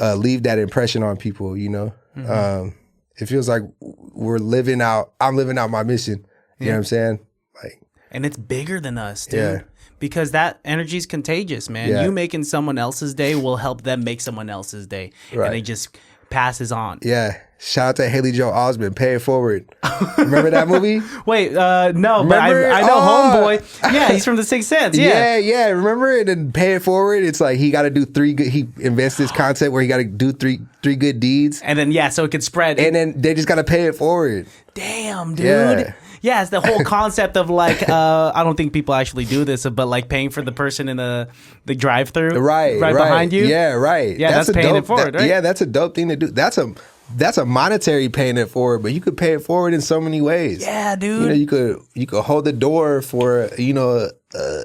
leave that impression on people, you know? It feels like I'm living out my mission. You know what I'm saying? Like, and it's bigger than us, dude. Yeah. Because that energy is contagious, man. Yeah. You making someone else's day will help them make someone else's day. Right. And it just passes on. yeah. Shout out to Haley Joel Osment, Pay It Forward. Remember that movie? Wait, no, but I Remember? know Oh. Homeboy. Yeah, he's from The Sixth Sense. Yeah. Yeah. Remember? And then Pay It Forward. It's like he got to do he invents this concept where he got to do three good deeds. And then, so it could spread. And then they just got to pay it forward. Damn, dude. Yeah. Yeah, it's the whole concept of like, I don't think people actually do this, but like paying for the person in the drive-through. Right behind you. Yeah, right. Yeah, that's paying it forward, right? Yeah, that's a dope thing to do. That's a monetary paying it forward, but you could pay it forward in so many ways. Yeah, dude. You know, you could hold the door for, you know,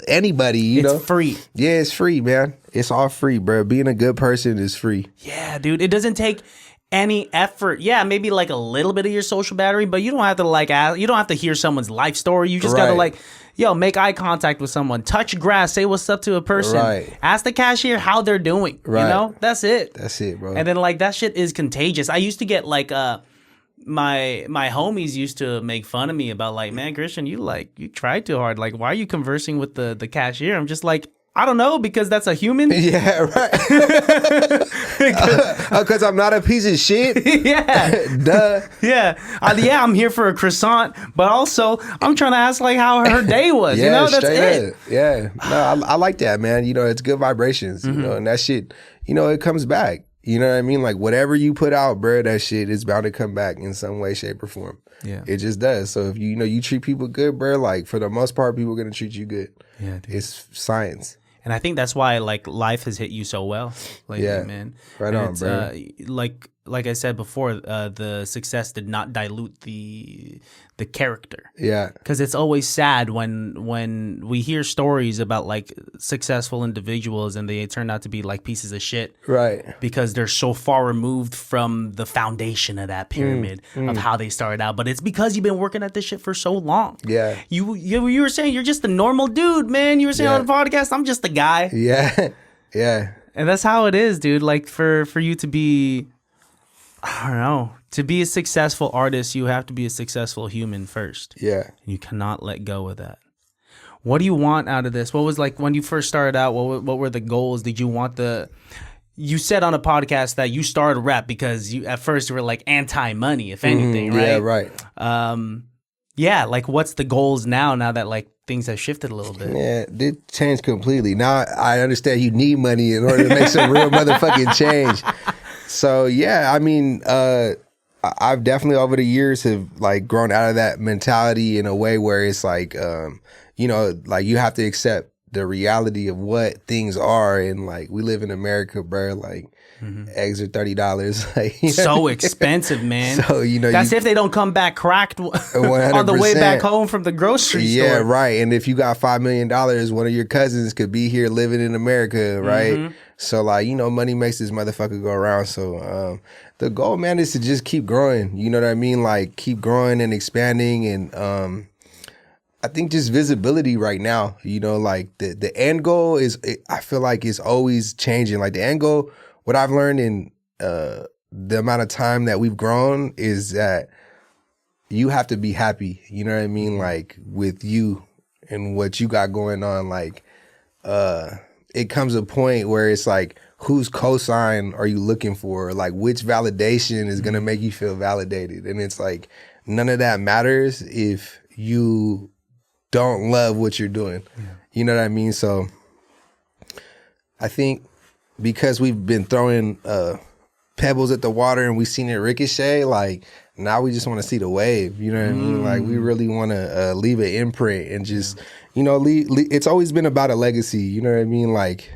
anybody, you know. It's free. Yeah, it's free, man. It's all free, bro. Being a good person is free. Yeah, dude. It doesn't take any effort. Yeah, maybe like a little bit of your social battery, but you don't have to like you don't have to hear someone's life story. You just gotta Right. like, make eye contact with someone, touch grass, say what's up to a person, Right. ask the cashier how they're doing. Right. You know, that's it. That's it, bro. And then like that shit is contagious. I used to get like my homies used to make fun of me about like, man, Christian, you tried too hard. Like, why are you conversing with the cashier? I'm just like, I don't know, because that's a human. Yeah, right. Because I'm not a piece of shit. Yeah. Duh. Yeah. I'm here for a croissant, but also I'm trying to ask like how her day was. Yeah, you know, that's straight it. up. Yeah. No, I like that, man. You know, it's good vibrations, you know, and that shit, you know, it comes back. You know what I mean? Like whatever you put out, bro, that shit is bound to come back in some way, shape, or form. Yeah. It just does. So if you treat people good, bro, like for the most part, people are gonna treat you good. Yeah, dude. It's science. And I think that's why like life has hit you so well lately, Yeah. man. Right And on, it's, bro. Like I said before, the success did not dilute the character. Yeah. Because it's always sad when we hear stories about like successful individuals and they turn out to be like pieces of shit. Right. Because they're so far removed from the foundation of that pyramid of how they started out. But it's because you've been working at this shit for so long. Yeah. You were saying you're just a normal dude, man. You were saying on the podcast, I'm just a guy. Yeah. Yeah. And that's how it is, dude. Like for you to be, I don't know, to be a successful artist, you have to be a successful human first. Yeah. You cannot let go of that. What do you want out of this? What was like when you first started out? What were the goals? Did you want you said on a podcast that you started rap because you at first you were like anti-money, if anything, right? Yeah, right. Yeah, like what's the goals now that like things have shifted a little bit? Yeah, it changed completely. Now I understand you need money in order to make some real motherfucking change. So yeah, I mean, I've definitely over the years have like grown out of that mentality in a way where it's like, you know, like you have to accept the reality of what things are, and like we live in America, bro. Like eggs are $30. Like, So expensive, man. So you know that's if they don't come back cracked on the way 100%. back home from the grocery store. Yeah, right. And if you got $5 million, one of your cousins could be here living in America, right? So like, you know, money makes this motherfucker go around. So the goal, man, is to just keep growing. You know what I mean? Like keep growing and expanding, and I think just visibility right now. You know, like the end goal is, I feel like it's always changing. Like the end goal, what I've learned in the amount of time that we've grown is that you have to be happy. You know what I mean? Like with you and what you got going on. Like it comes a point where it's like, whose cosign are you looking for? Like which validation is gonna make you feel validated? And it's like none of that matters if you don't love what you're doing. Yeah. You know what I mean? So I think because we've been throwing pebbles at the water and we seen it ricochet, like now we just want to see the wave. You know what I mean? Like we really want to leave an imprint and just, you know, it's always been about a legacy. You know what I mean? Like,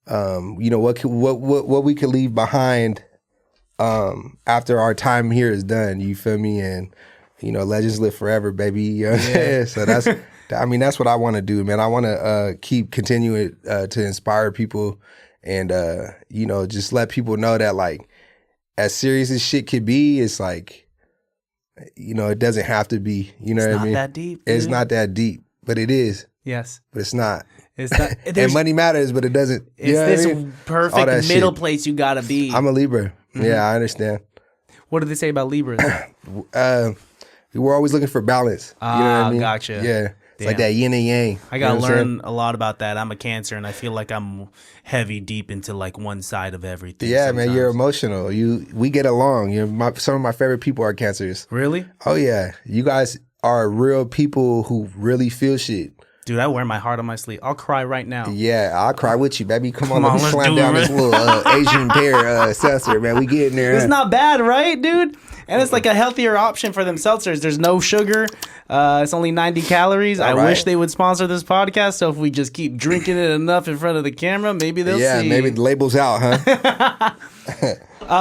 you know, what we could leave behind after our time here is done. You feel me? And you know, legends live forever, baby. You know what I'm saying? So that's what I want to do, man. I want to keep continuing to inspire people and, you know, just let people know that, like, as serious as shit could be, it's like, you know, it doesn't have to be. You know what I mean? It's not that deep. Dude. It's not that deep, but it is. Yes. But it's not. It's not. And money matters, but it doesn't. It's this perfect middle place you got to be. I'm a Libra. Mm-hmm. Yeah, I understand. What do they say about Libras? We're always looking for balance. You know what I mean? Gotcha. Yeah. It's like that yin and yang. I got to learn a lot about that. I'm a Cancer, and I feel like I'm heavy deep into like one side of everything. Yeah, sometimes. man, you're emotional. We get along. Some of my favorite people are Cancers. Really? Oh, yeah. You guys are real people who really feel shit. Dude, I wear my heart on my sleeve. I'll cry right now. Yeah, I'll cry with you, baby. Come on, let me slam down this little Asian pear seltzer, man. We getting there. It's not bad, right, dude? And it's like a healthier option for them seltzers. There's no sugar. It's only 90 calories. I wish they would sponsor this podcast. So if we just keep drinking it enough in front of the camera, maybe they'll see. Yeah, maybe the label's out, huh?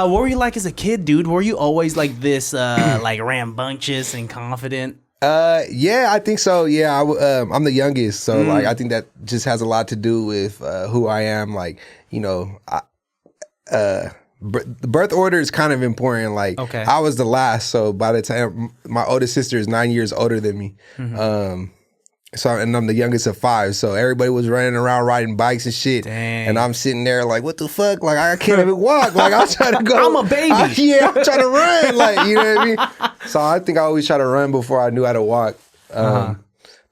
What were you like as a kid, dude? Were you always like this, like rambunctious and confident? Yeah, I think so. Yeah, I'm the youngest, so like I think that just has a lot to do with who I am. Like, you know, the birth order is kind of important. Like, okay. I was the last, so by the time my oldest sister is 9 years older than me, and I'm the youngest of 5. So everybody was running around riding bikes and shit, and I'm sitting there like, what the fuck? Like I can't even walk. Like I'm trying to go. I'm a baby. I'm trying to run. Like, you know what I mean? So I think I always try to run before I knew how to walk. My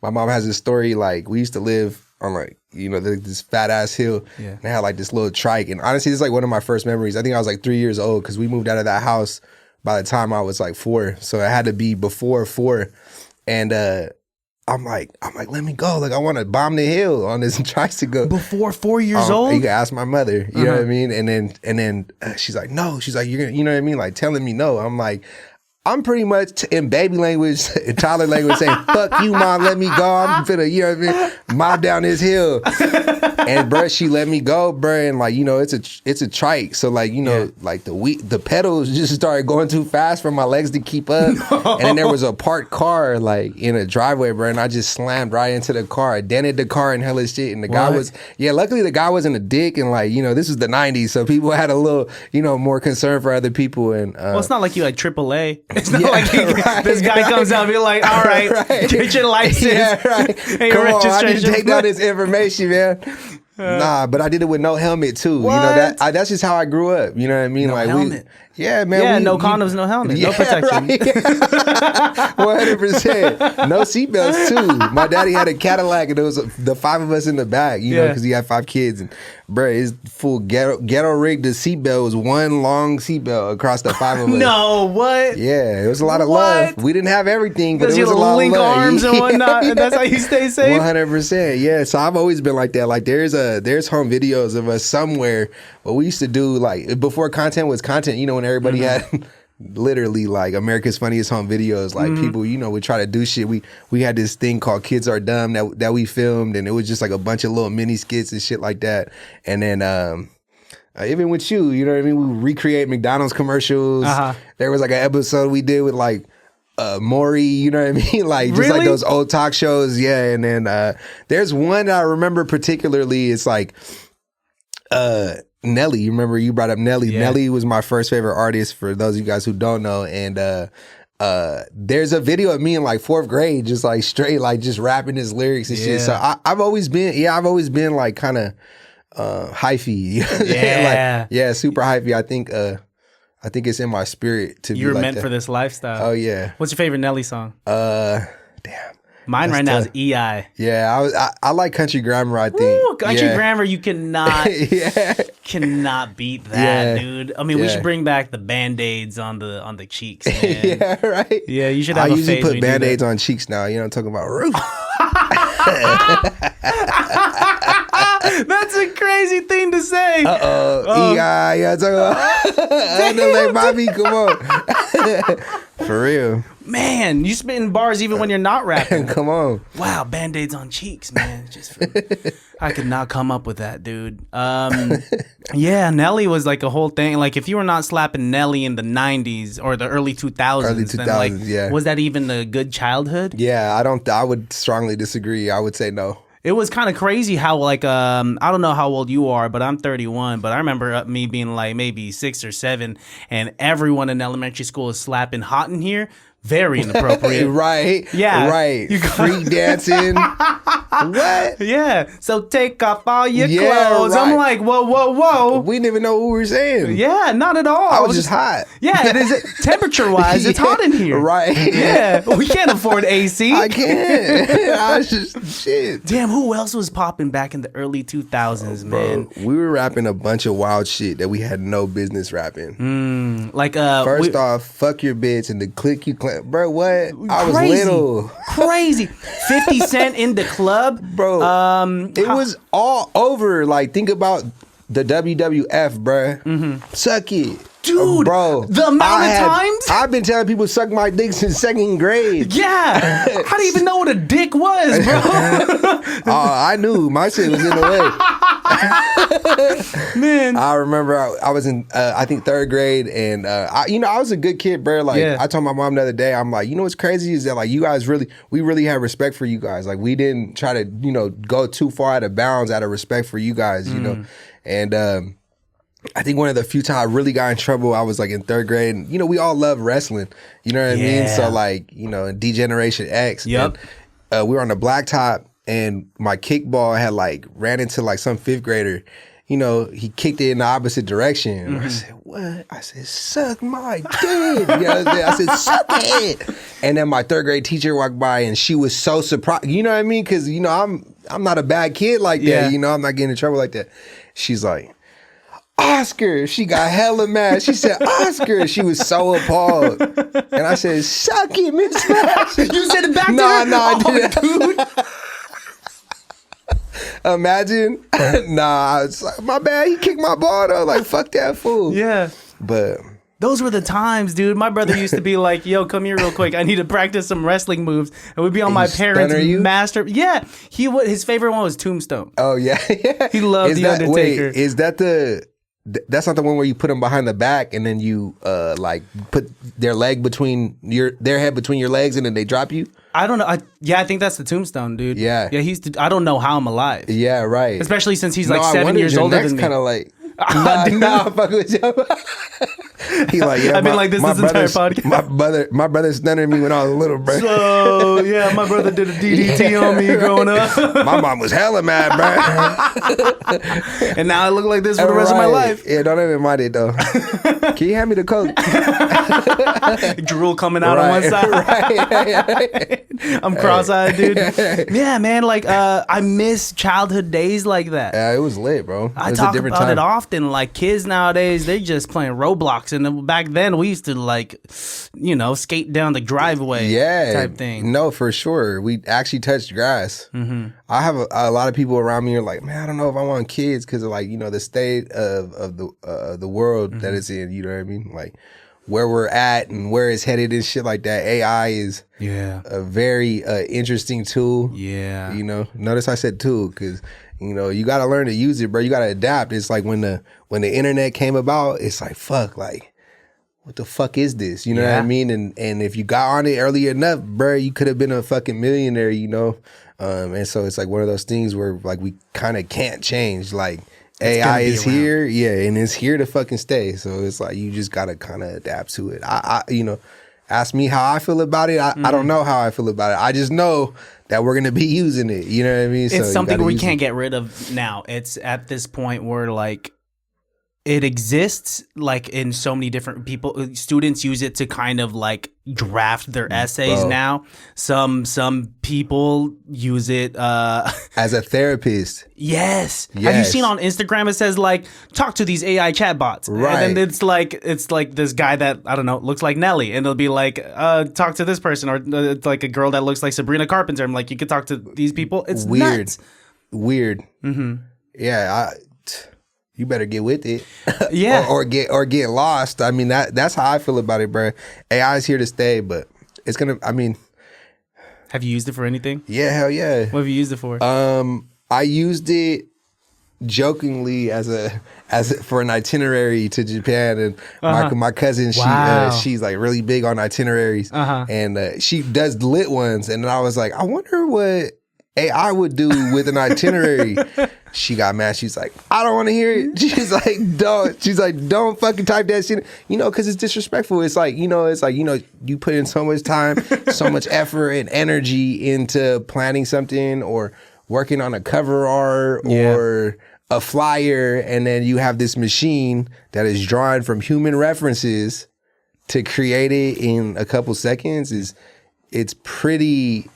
mom has this story. Like we used to live on like, you know, this fat ass hill. Yeah. And I had like this little trike. And honestly, this is like one of my first memories. I think I was like 3 years old because we moved out of that house by the time I was like 4. So it had to be before 4. And I'm like, let me go. Like I want to bomb the hill on this tricycle. Before 4 years old? You can ask my mother. You know what I mean? And then she's like, no. She's like, you're gonna, you know what I mean? Like telling me no. I'm like, I'm pretty much in baby language, in toddler language, saying, fuck you, mom, let me go. I'm finna, you know what I mean, mob down this hill. And, bro, she let me go, bro. And, like, you know, it's a trike. So, like, you know, like the pedals just started going too fast for my legs to keep up. No. And then there was a parked car, like, in a driveway, bro. And I just slammed right into the car. I dented the car and hella shit. And the guy was, luckily the guy wasn't a dick. And, like, you know, this was the 90s. So people had a little, you know, more concern for other people. And well, it's not like you like AAA. It's not like this guy comes out and be like, all right, get your license. Yeah, right. Come on, I need to take down this information, man. Nah, but I did it with no helmet too. What? You know that's just how I grew up. You know what I mean? No like helmet. Man. No condoms, no helmet, no protection. 100%. No seatbelts too. My daddy had a Cadillac, and there was the 5 of us in the back. You know, because he had 5 kids, and bro, his full ghetto rigged. The seatbelt was one long seatbelt across the 5 of us. No, what? Yeah, it was a lot of love. We didn't have everything, but it was a lot of love. Arms and whatnot, and that's how you stay safe. 100%. Yeah. So I've always been like that. Like there's home videos of us somewhere. What we used to do, like before content was content. You know, when everybody had literally like America's Funniest Home Videos, like people, you know, would try to do shit. We had this thing called Kids Are Dumb that we filmed, and it was just like a bunch of little mini skits and shit like that. And then even with you know what I mean, we recreate McDonald's commercials. There was like an episode we did with like Maury, you know what I mean? Like just like those old talk shows. Yeah. And then there's one that I remember particularly. It's like Nelly. You remember you brought up Nelly. Yeah. Nelly was my first favorite artist, for those of you guys who don't know. And there's a video of me in like 4th grade, just like straight, like just rapping his lyrics and shit. So I've always been like kind of hyphy. Super hyphy. I think it's in my spirit to be like that. You're meant for this lifestyle. Oh yeah. What's your favorite Nelly song? Damn. Mine right now is EI. Yeah, I like Country Grammar, I think. Ooh, Country Grammar, you cannot cannot beat that, dude. I mean, we should bring back the Band-Aids on the cheeks, man. Yeah, right? Yeah, you should have a phase. I usually put Band-Aids on cheeks now. You know what I'm talking about? That's a crazy thing to say. Yeah, talk about like Bobby, come on. For real. Man, you spitting bars even when you're not rapping. Come on. Wow, Band-Aids on cheeks, man. I could not come up with that, dude. Yeah, Nelly was like a whole thing. Like, if you were not slapping Nelly in the 90s or the early 2000s, then like, yeah. Was that even a good childhood? Yeah, I would strongly disagree. I would say no. It was kind of crazy how, like, I don't know how old you are, but I'm 31. But I remember me being like maybe 6 or 7, and everyone in elementary school is slapping "Hot in Here." Very inappropriate. Right. Yeah. Right. Freak dancing. What? Yeah. So take off all your Yeah, clothes. right. I'm like, whoa. We didn't even know what we were saying. Yeah, not at all. I was just hot. Yeah, it is. Temperature-wise, it's hot in here. Right. Yeah. We can't afford AC. I can't. I was just shit. Damn, who else was popping back in the early 2000s, man? Bro, we were rapping a bunch of wild shit that we had no business rapping. Like, First off, fuck your bitch and the click you clap. Bro, what? I was little. Crazy. 50 Cent in the club. Bro, it was all over. Like, think about the WWF, bro. Mm-hmm. Suck it. Dude, bro, the amount of times? I've been telling people suck my dick since 2nd grade. Yeah. I didn't even know what a dick was, bro. I knew. My shit was in the way. Man. I remember I was in, I think 3rd grade, and I was a good kid, bro. Like, I told my mom the other day, I'm like, you know what's crazy is that, like, you guys we really have respect for you guys. Like, we didn't try to, go too far out of bounds out of respect for you guys, you know? And I think one of the few times I really got in trouble, I was like in 3rd grade, and we all love wrestling, you know what I mean? So, like, in D-Generation X, yep. And, we were on the blacktop, and my kickball had like ran into like some 5th grader. He kicked it in the opposite direction. And I said, what? I said, suck my dick. I said, suck it. And then my 3rd grade teacher walked by, and she was so surprised. You know what I mean? Because, I'm not a bad kid like that. I'm not getting in trouble like that. She's like, Oscar. She got hella mad. She said, Oscar. She was so appalled. And I said, suck it, Miss Mash. You said it back to her? No, I didn't. Dude. Imagine. Nah, it's like, my bad. He kicked my ball though. Like, fuck that fool. Yeah. But those were the times, dude. My brother used to be like, yo, come here real quick. I need to practice some wrestling moves. And we'd be on my parents' master. Yeah. His favorite one was Tombstone. Oh, yeah. He loved The Undertaker. Wait, is that that's not the one where you put them behind the back and then you like put their head between your legs and then they drop you? I don't know. I think that's the Tombstone, dude. Yeah. Yeah, I don't know how I'm alive. Yeah, right. Especially since he's like 7 years older than me. Kind of like, nah, fuck with you. He like, yeah. I've been like this entire podcast. My brother stunted me when I was little, bro. So yeah, my brother did a DDT on me growing up. My mom was hella mad, bro. And now I look like this for the rest of my life. Yeah, don't even mind it though. Can you hand me the Coke? Drool coming out on one side. Right. I'm cross-eyed, dude. Yeah, man. Like, I miss childhood days like that. Yeah, it was lit, bro. I talk about it often. Like, kids nowadays, they just playing Roblox, and then back then we used to like, skate down the driveway, type thing. No, for sure. We actually touched grass. Mm-hmm. I have a lot of people around me who are like, man, I don't know if I want kids because of like the state of the world that it's in. You know what I mean? Like where we're at and where it's headed and shit like that. AI is a very interesting tool. Yeah. Notice I said tool because you got to learn to use it, bro. You got to adapt. It's like when the internet came about, it's like, fuck, like, what the fuck is this? You know what I mean? And if you got on it early enough, bro, you could have been a fucking millionaire, and so it's like one of those things where like we kind of can't change. Like AI is here, and it's here to fucking stay. So it's like you just gotta kind of adapt to it. I ask me how I feel about it. I don't know how I feel about it. I just know that we're gonna be using it. You know what I mean? It's something we can't get rid of now. It's at this point where like it exists like in so many different students use it to kind of like draft their essays now. Some people use it as a therapist. Yes. Have you seen on Instagram it says like talk to these AI chatbots? Right. And then it's like this guy that I don't know looks like Nelly, and it'll be like talk to this person, or it's like a girl that looks like Sabrina Carpenter. I'm like, you could talk to these people. It's weird. nuts. Weird. Mm-hmm. you better get with it. Yeah. or get lost. I mean, that's how I feel about it, bro. AI is here to stay, but it's gonna. I mean, have you used it for anything? Yeah, hell yeah. What have you used it for? I used it jokingly for an itinerary to Japan, and my cousin, she's like really big on itineraries, and she does lit ones, and I was like, I wonder what AI would do with an itinerary. She got mad. She's like, I don't want to hear it. She's like, don't fucking type that shit. Because it's disrespectful. It's like, you put in so much time, so much effort and energy into planning something or working on a cover art or a flyer, and then you have this machine that is drawing from human references to create it in a couple seconds. It's pretty...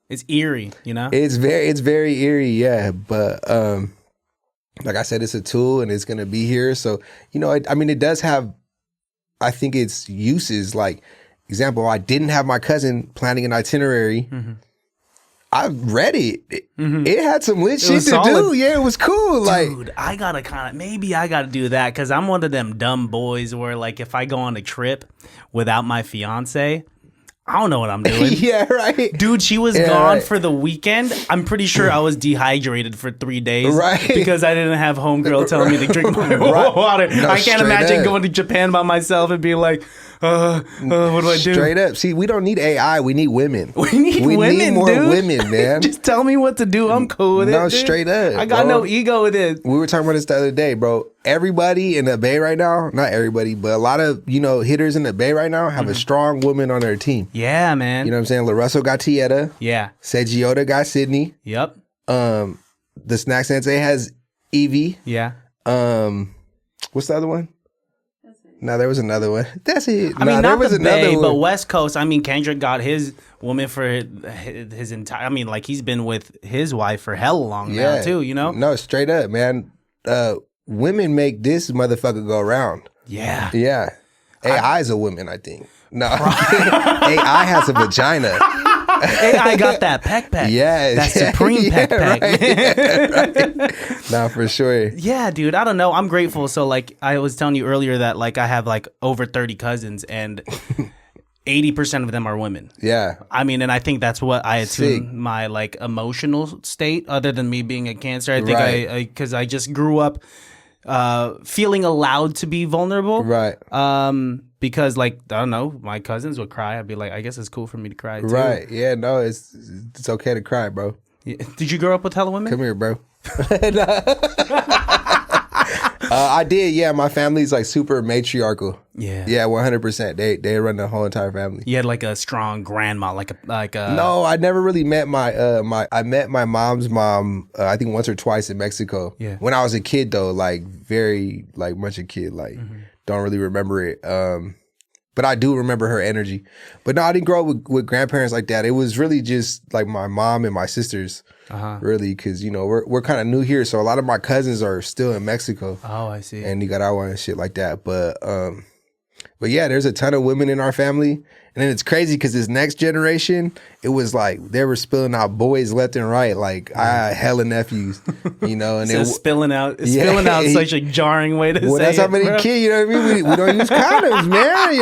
It's eerie, It's very eerie, yeah. But like I said, it's a tool and it's gonna be here. So it does have, I think, its uses. Like, example, I didn't have my cousin planning an itinerary. Mm-hmm. I read it. It had some lit shit to do. Yeah, it was cool. Dude, I gotta do that because I'm one of them dumb boys where, like, if I go on a trip without my fiance, I don't know what I'm doing. Yeah, right. Dude, she was gone for the weekend. I'm pretty sure I was dehydrated for 3 days. Right. Because I didn't have homegirl telling me to drink my water. No, I can't imagine going to Japan by myself and being like, what do I do? Straight up. See, we don't need AI. We need women. We need more dude. women, man. Just tell me what to do. I'm cool with it. No, dude. straight up. I got no ego with it. We were talking about this the other day, bro. Everybody in the Bay right now, not everybody, but a lot of, hitters in the Bay right now have a strong woman on their team. Yeah, man. You know what I'm saying? LaRussell got Tieta. Yeah. Seiji got Sydney. Yep. The Snack Sensei has Evie. Yeah. What's the other one? No, there was another one. That's it. I mean, not the Bay, but West Coast. I mean, Kendrick got his woman for his entire... I mean, like, he's been with his wife for hella long now, too, No, straight up, man. Women make this motherfucker go around. Yeah. Yeah. AI is a woman, I think. No. AI has a vagina. AI got that peck. Yeah. That supreme peck. Right, yeah, right. Nah, for sure. Yeah, dude. I don't know. I'm grateful. So, like, I was telling you earlier that, like, I have, like, over 30 cousins and 80% of them are women. Yeah. I mean, and I think that's what I attune my, like, emotional state, other than me being a Cancer. I think because I just grew up feeling allowed to be vulnerable. Right. Because, like, I don't know, my cousins would cry. I'd be like, I guess it's cool for me to cry too. Right. Yeah, no, it's okay to cry, bro. Yeah. Did you grow up with hella women? Come here, bro. I did, yeah. My family's like super matriarchal. Yeah. Yeah, 100%. They run the whole entire family. You had like a strong grandma, like a No, I never really met I met my mom's mom, I think once or twice in Mexico. Yeah. When I was a kid though, like very like much a kid, like don't really remember it. But I do remember her energy. But no, I didn't grow up with grandparents like that. It was really just like my mom and my sisters. Really, because we're kind of new here, so a lot of my cousins are still in Mexico. Oh, I see. And Nicaragua and shit like that. But yeah, there's a ton of women in our family, and then it's crazy because this next generation, it was like they were spilling out boys left and right. Like I had hella nephews, and so spilling out is such a jarring way to say it. Well, that's how many kids. You know what I mean? We don't use condoms, man. We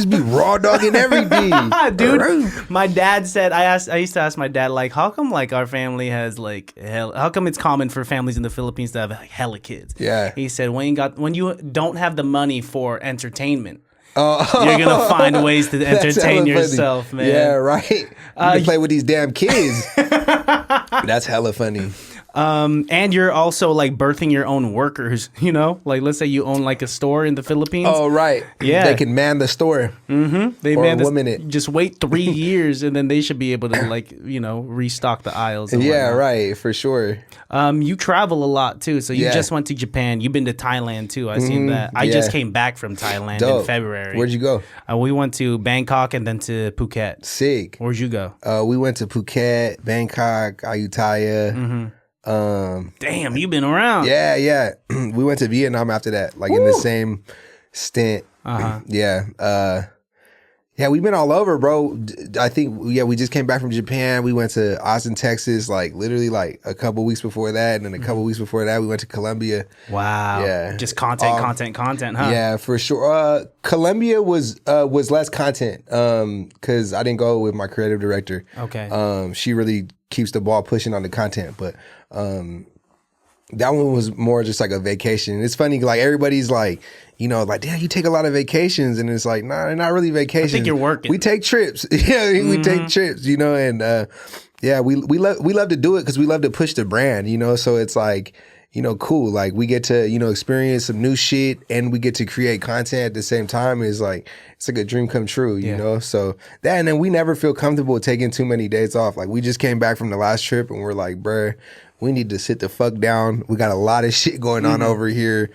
just be raw dogging everything. Dude, my dad said I used to ask my dad, like, how come like our family has like how come it's common for families in the Philippines to have like hella kids? Yeah. He said when you don't have the money for entertainment, you're gonna find ways to entertain yourself, man. Yeah, right. You can play with these damn kids. That's hella funny. And you're also like birthing your own workers, like let's say you own like a store in the Philippines. Oh, right. Yeah. They can man the store. Mm-hmm. They or man woman it. Just wait 3 years and then they should be able to like, restock the aisles. And yeah, whatnot. right. For sure. You travel a lot too. So you just went to Japan. You've been to Thailand too. I seen that. I just came back from Thailand in February. Where'd you go? We went to Bangkok and then to Phuket. Sick. Where'd you go? We went to Phuket, Bangkok, Ayutthaya. Mm-hmm. Damn, you've been around. Yeah. We went to Vietnam after that, like in the same stint. Yeah. Yeah, we've been all over, bro. I think, we just came back from Japan. We went to Austin, Texas, like literally like a couple weeks before that. And then a couple weeks before that, we went to Colombia. Wow. Yeah. Just content, huh? Yeah, for sure. Colombia was less content because I didn't go with my creative director. Okay. She really keeps the ball pushing on the content. But that one was more just like a vacation. It's funny, like everybody's like, like, damn, you take a lot of vacations, and it's like, nah, they're not really vacations. I think you're working. We take trips. Yeah, we take trips, and we love to do it because we love to push the brand, So it's like, cool. Like we get to, experience some new shit, and we get to create content at the same time. It's like a dream come true, you know. So that, and then we never feel comfortable taking too many days off. Like we just came back from the last trip, and we're like, bruh, we need to sit the fuck down. We got a lot of shit going on over here.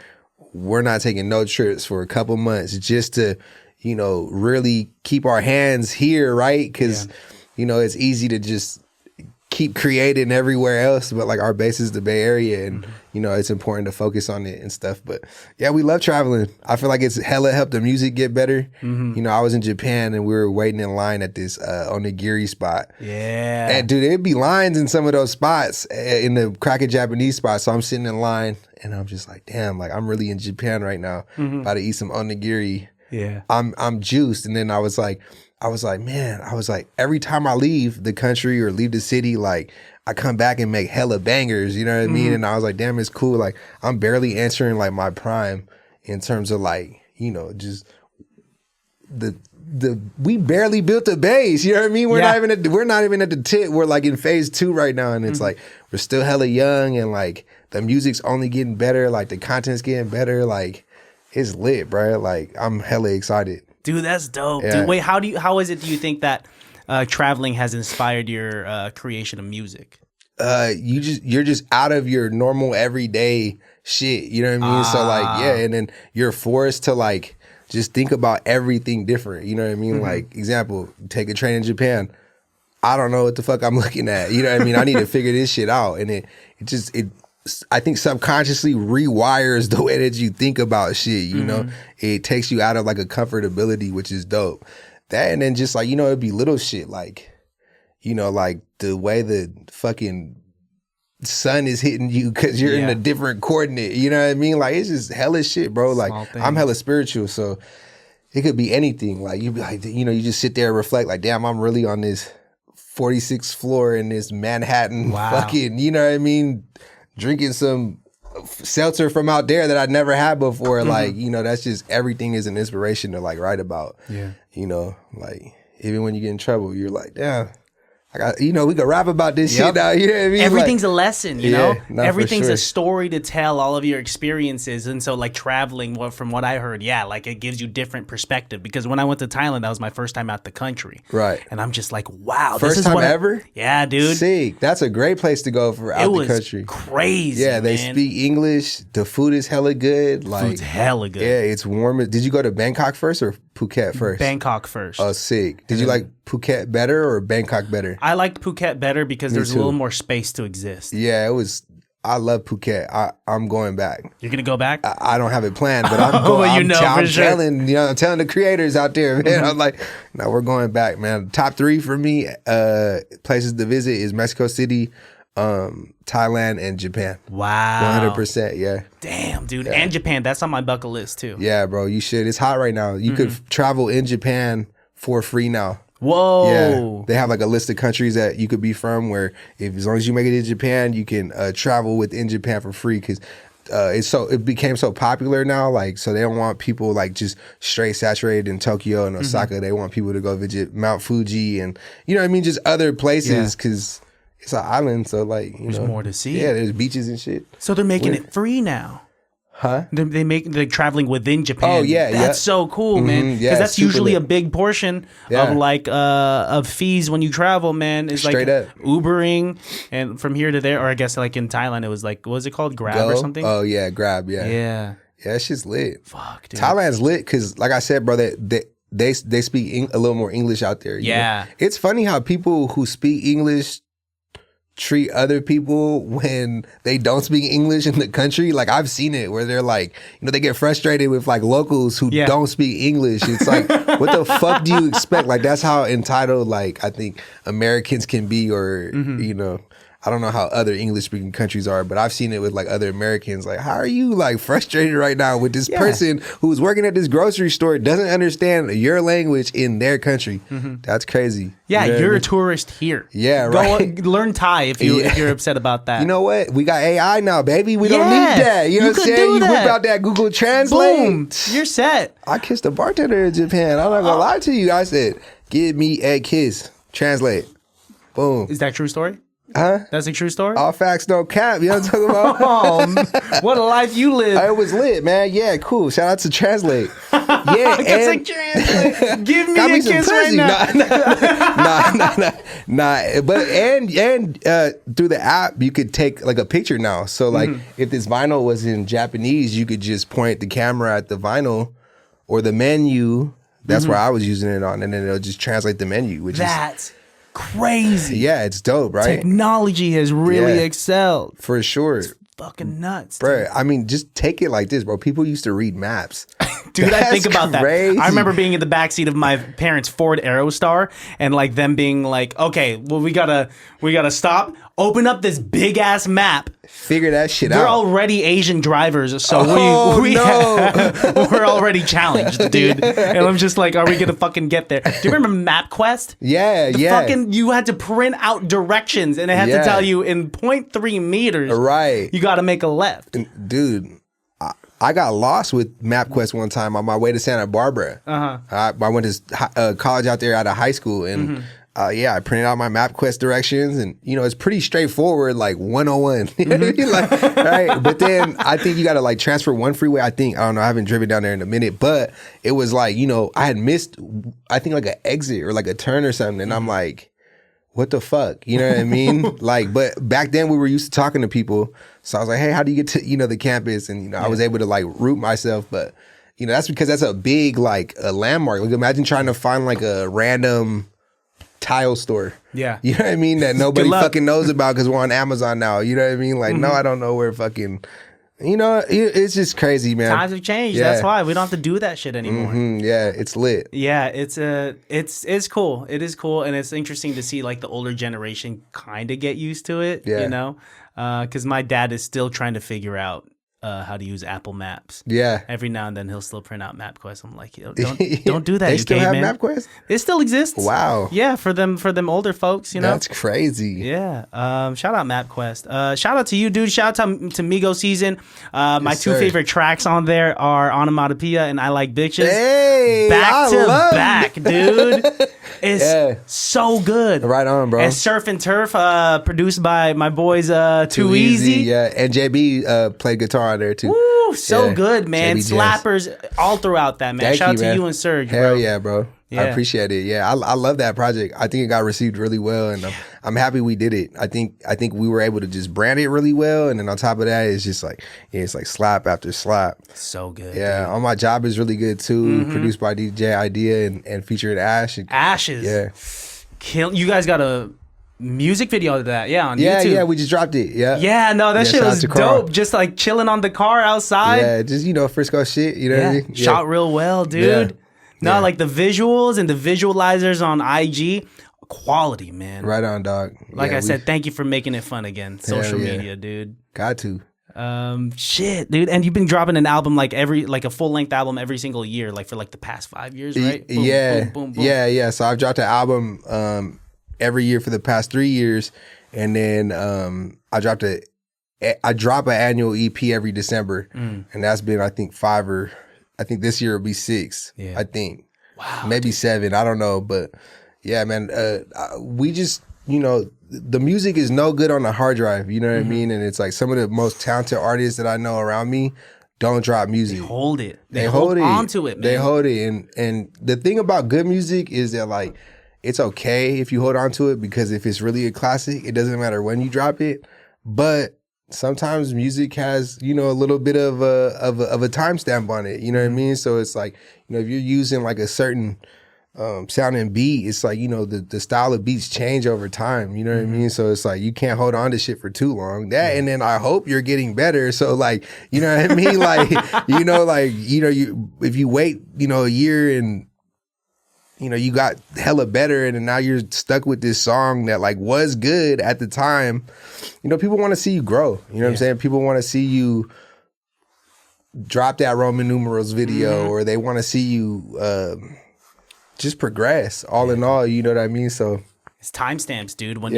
We're not taking no trips for a couple months just to, really keep our hands here, right? Because, it's easy to just keep creating everywhere else, but like our base is the Bay Area, and it's important to focus on it and stuff. But yeah, we love traveling. I feel like it's hella helped the music get better. I was in Japan, and we were waiting in line at this onigiri spot. Yeah, and dude, it'd be lines in some of those spots in the cracker Japanese spots. So I'm sitting in line, and I'm just like, damn, like I'm really in Japan right now, about to eat some onigiri. Yeah, I'm juiced. And then I was like, man, every time I leave the country or leave the city, like I come back and make hella bangers, you know what I mean? And I was like, damn, it's cool. Like I'm barely entering like my prime in terms of like, just we barely built a base, you know what I mean? We're not even at the tip. We're like in phase 2 right now, and it's like we're still hella young, and like the music's only getting better, like the content's getting better, like it's lit, bro. Like I'm hella excited. Dude, that's dope. Yeah. Dude, wait, how is it do you think that traveling has inspired your creation of music? You're just out of your normal everyday shit, you know what I mean? So like, yeah, and then you're forced to like just think about everything different, you know what I mean? Like example, take a train in Japan. I don't know what the fuck I'm looking at, you know what I mean? I need to figure this shit out, and it I think subconsciously rewires the way that you think about shit, you know? It takes you out of like a comfortability, which is dope. That, and then just like, it'd be little shit like, like the way the fucking sun is hitting you because you're in a different coordinate, you know what I mean? Like it's just hella shit, bro. Like I'm hella spiritual, so it could be anything. Like you'd be like, you just sit there and reflect like, damn, I'm really on this 46th floor in this Manhattan fucking, you know what I mean? Drinking some seltzer from out there that I'd never had before. Like, that's just, everything is an inspiration to like write about. Yeah. Like even when you get in trouble, you're like, damn, I got, we could rap about this shit now. You know what I mean? Everything's a lesson, you know? No, everything's for sure. a story to tell, all of your experiences. And so like traveling, from what I heard, like it gives you different perspective. Because when I went to Thailand, that was my first time out the country. Right. And I'm just like, wow. First this is time what ever? Yeah, dude. Sick. That's a great place to go for out the country. Crazy. Yeah, they man. speak English. The food is hella good. Like food's hella good. Yeah, it's warm. Did you go to Bangkok first or Phuket first? Bangkok first. Oh, sick. Did you like Phuket better or Bangkok better? I liked Phuket better because there's a little more space to exist. Yeah, I love Phuket. I'm going back. You're gonna go back? I don't have it planned, but I'm going. I'm telling the creators out there, man. I'm like, no, we're going back, man. Top 3 for me, places to visit is Mexico City, Thailand, and Japan. Wow. 100%, yeah. Damn, dude. Yeah. And Japan, that's on my bucket list too. Yeah, bro, you should. It's hot right now. You could travel in Japan for free now. Whoa. Yeah. They have like a list of countries that you could be from where as long as you make it to Japan, you can travel within Japan for free because it became so popular now. Like, so they don't want people like just straight saturated in Tokyo and Osaka. They want people to go visit Mount Fuji and, just other places because it's an island. So like, there's more to see. Yeah, there's beaches and shit. So they're making it free now. Huh? They're traveling within Japan. Oh yeah, that's so cool, man. Because that's usually a big portion of like of fees when you travel, man. It's straight like up Ubering and from here to there, or I guess like in Thailand it was like, what was it called, Grab or something? Oh yeah, Grab. Yeah. That shit's lit. Fuck, dude. Thailand's lit because, like I said, bro, they speak a little more English out there. You know? It's funny how people who speak English treat other people when they don't speak English in the country. Like I've seen it where they're like, they get frustrated with like locals who don't speak English. It's like, what the fuck do you expect? Like that's how entitled like I think Americans can be, or I don't know how other English speaking countries are, but I've seen it with like other Americans. Like, how are you like frustrated right now with this person who's working at this grocery store, doesn't understand your language in their country? That's crazy. Yeah, you're a tourist here. Yeah, right. Go learn Thai if you're upset about that. You know what? We got AI now, baby. We don't need that. You know what I'm saying? You whip out that Google Translate. Boom. You're set. I kissed a bartender in Japan. I'm not gonna lie to you. I said, "Give me a kiss." Translate. Boom. Is that a true story? Huh? That's a true story? All facts don't cap. You know what I'm talking about? What a life you live. It was lit, man. Yeah, cool. Shout out to Translate. Yeah, and Translate. Give me a kiss right now. Nah. But and through the app, you could take like a picture now. So like, if this vinyl was in Japanese, you could just point the camera at the vinyl or the menu. That's where I was using it on, and then it'll just translate the menu, which is crazy. Yeah, it's dope, right? Technology has really excelled. For sure. It's fucking nuts, bro. I mean, just take it like this, bro. People used to read maps. Dude, I think about crazy. That. I remember being in the backseat of my parents' Ford Aerostar and like them being like, okay, well, we gotta stop, open up this big ass map. Figure that shit out. They're already Asian drivers, so we're already challenged, dude. And I'm just like, are we gonna fucking get there? Do you remember MapQuest? Yeah. Fucking, you had to print out directions, and it had to tell you in 0.3 meters. Right. You got to make a left. Dude, I got lost with MapQuest one time on my way to Santa Barbara. I went to college out there out of high school, and I printed out my MapQuest directions, and it's pretty straightforward, like 101. You know what I mean? Like, right? But then I think you got to like transfer one freeway. I don't know. I haven't driven down there in a minute, but it was like I had missed, I think like an exit or like a turn or something, and I'm like, what the fuck? You know what I mean? Like, but back then we were used to talking to people. So I was like, hey, how do you get to, the campus? And, I was able to like route myself. But, that's because that's a big, like a landmark. Like imagine trying to find like a random tile store. Yeah. You know what I mean? That nobody fucking knows about because we're on Amazon now. You know what I mean? Like, no, I don't know where fucking, it's just crazy, man. Times have changed. Yeah. That's why we don't have to do that shit anymore. Yeah, it's lit. Yeah, it's cool. It is cool, and it's interesting to see like the older generation kind of get used to it. Yeah. Because my dad is still trying to figure out how to use Apple Maps. Yeah. Every now and then he'll still print out MapQuest. I'm like, don't do that. They still have MapQuest? It still exists. Wow. Yeah, for them older folks, That's crazy. Yeah. Shout out MapQuest. Shout out to you, dude. Shout out to MIGOSZN. My two favorite tracks on there are Onomatopoeia and I Like Bitches. Hey, back to back, dude. It's so good. Right on, bro. And Surf and Turf, produced by my boys Too Easy. Yeah, and JB played guitar on there too. Woo, so good, man. JB Slappers all throughout that, man. Shout out to you and Serge, bro. Hell yeah, bro. Yeah. I appreciate it. Yeah, I love that project. I think it got received really well, and I'm happy we did it. I think we were able to just brand it really well, and then on top of that, it's just like it's like slap after slap. So good. Yeah, dude. On My Job is really good too. Produced by DJ Idea and featuring Ash. Ashes. Yeah. You guys got a music video of that, on YouTube. Yeah, we just dropped it. Yeah, no, that shit was dope. Just like chilling on the car outside. Yeah, just Frisco shit. You know what I mean? Shot real well, dude. Yeah. No, like the visuals and the visualizers on IG, quality, man. Right on, dog. Like I said, thank you for making it fun again. Social media, dude. Got to. Shit, dude. And you've been dropping an album like a full length album every single year, like for like the past 5 years, right? Boom, boom, boom, boom. Yeah. So I've dropped an album every year for the past 3 years, and then I drop an annual EP every December, and that's been I think 5 or I think this year will be 6. Yeah. I think. Wow. Maybe 7. I don't know, but yeah, man. We just the music is no good on the hard drive. You know what I mean? And it's like some of the most talented artists that I know around me don't drop music. They hold it. They hold onto it, man. They hold it, and the thing about good music is that like it's okay if you hold on to it, because if it's really a classic, it doesn't matter when you drop it. But sometimes music has, a little bit of a timestamp on it. You know what I mean? So it's like, if you're using like a certain sound and beat, it's like, you know, the style of beats change over time, you know what I mean? So it's like you can't hold on to shit for too long. And then I hope you're getting better. So like, you know what I mean? Like, you know, like, you know, if you wait, you know, a year and, you know, you got hella better and then now you're stuck with this song that like was good at the time, you know, people want to see you grow. You know what I'm saying? People want to see you drop that Roman numerals video or they want to see you just progress all in all, you know what I mean? So it's timestamps, dude. When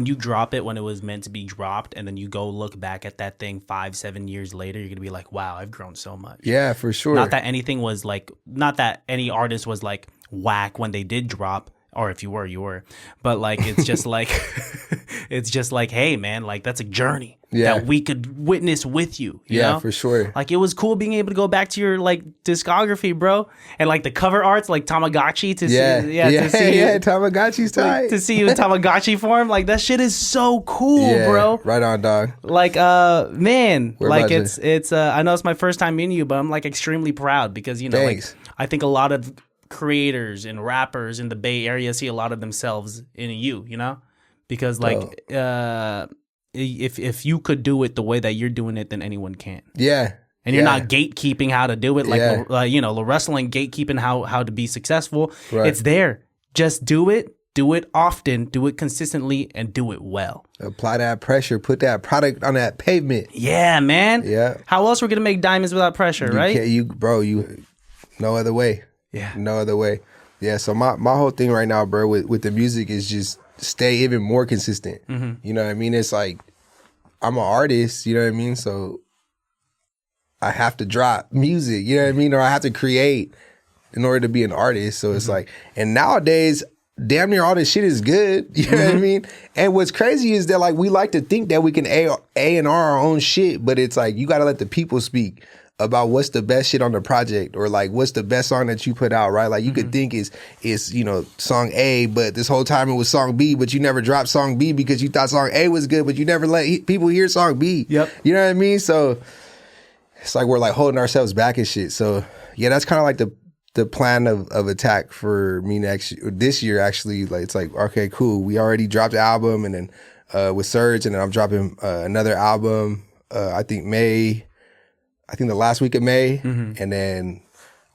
you drop it when it was meant to be dropped, and then you go look back at that thing 5-7 years later, you're gonna be like, wow, I've grown so much. Yeah, for sure. Not that any artist was like whack when they did drop, or if you were, but like it's just like it's just like, hey man, like that's a journey that we could witness with you. You know? For sure. Like it was cool being able to go back to your like discography, bro, and like the cover arts, like Tamagotchi to see Tamagotchi's tight. Like, to see you in Tamagotchi form, like that shit is so cool, bro. Right on, dog. Like man, We're like legend. it's I know it's my first time meeting you, but I'm like extremely proud because you know, Thanks. like I think a lot of creators and rappers in the Bay Area see a lot of themselves in you, you know, because like if you could do it the way that you're doing it, then anyone can. Yeah. And you're not gatekeeping how to do it, like you know, wrestling gatekeeping how to be successful. Right. It's there. Just do it often, do it consistently, and do it well. Apply that pressure, put that product on that pavement. Yeah, man. Yeah. How else we're gonna make diamonds without pressure, right? You no other way. Yeah. No other way. Yeah. So my whole thing right now, bro, with the music is just stay even more consistent. You know what I mean? It's like I'm an artist, you know what I mean? So I have to drop music, you know what I mean? Or I have to create in order to be an artist. So it's like, and nowadays, damn near all this shit is good. You know what I mean? And what's crazy is that like we like to think that we can A&R our own shit, but it's like you got to let the people speak about what's the best shit on the project or like what's the best song that you put out, right? Like you could think is you know, song A, but this whole time it was song B, but you never dropped song B because you thought song A was good, but you never let people hear song B. Yep. You know what I mean? So it's like we're like holding ourselves back and shit. So yeah, that's kind of like the plan of attack for me this year actually. Like it's like, okay, cool. We already dropped the album and then with Surge, and then I'm dropping another album I think the last week of May, and then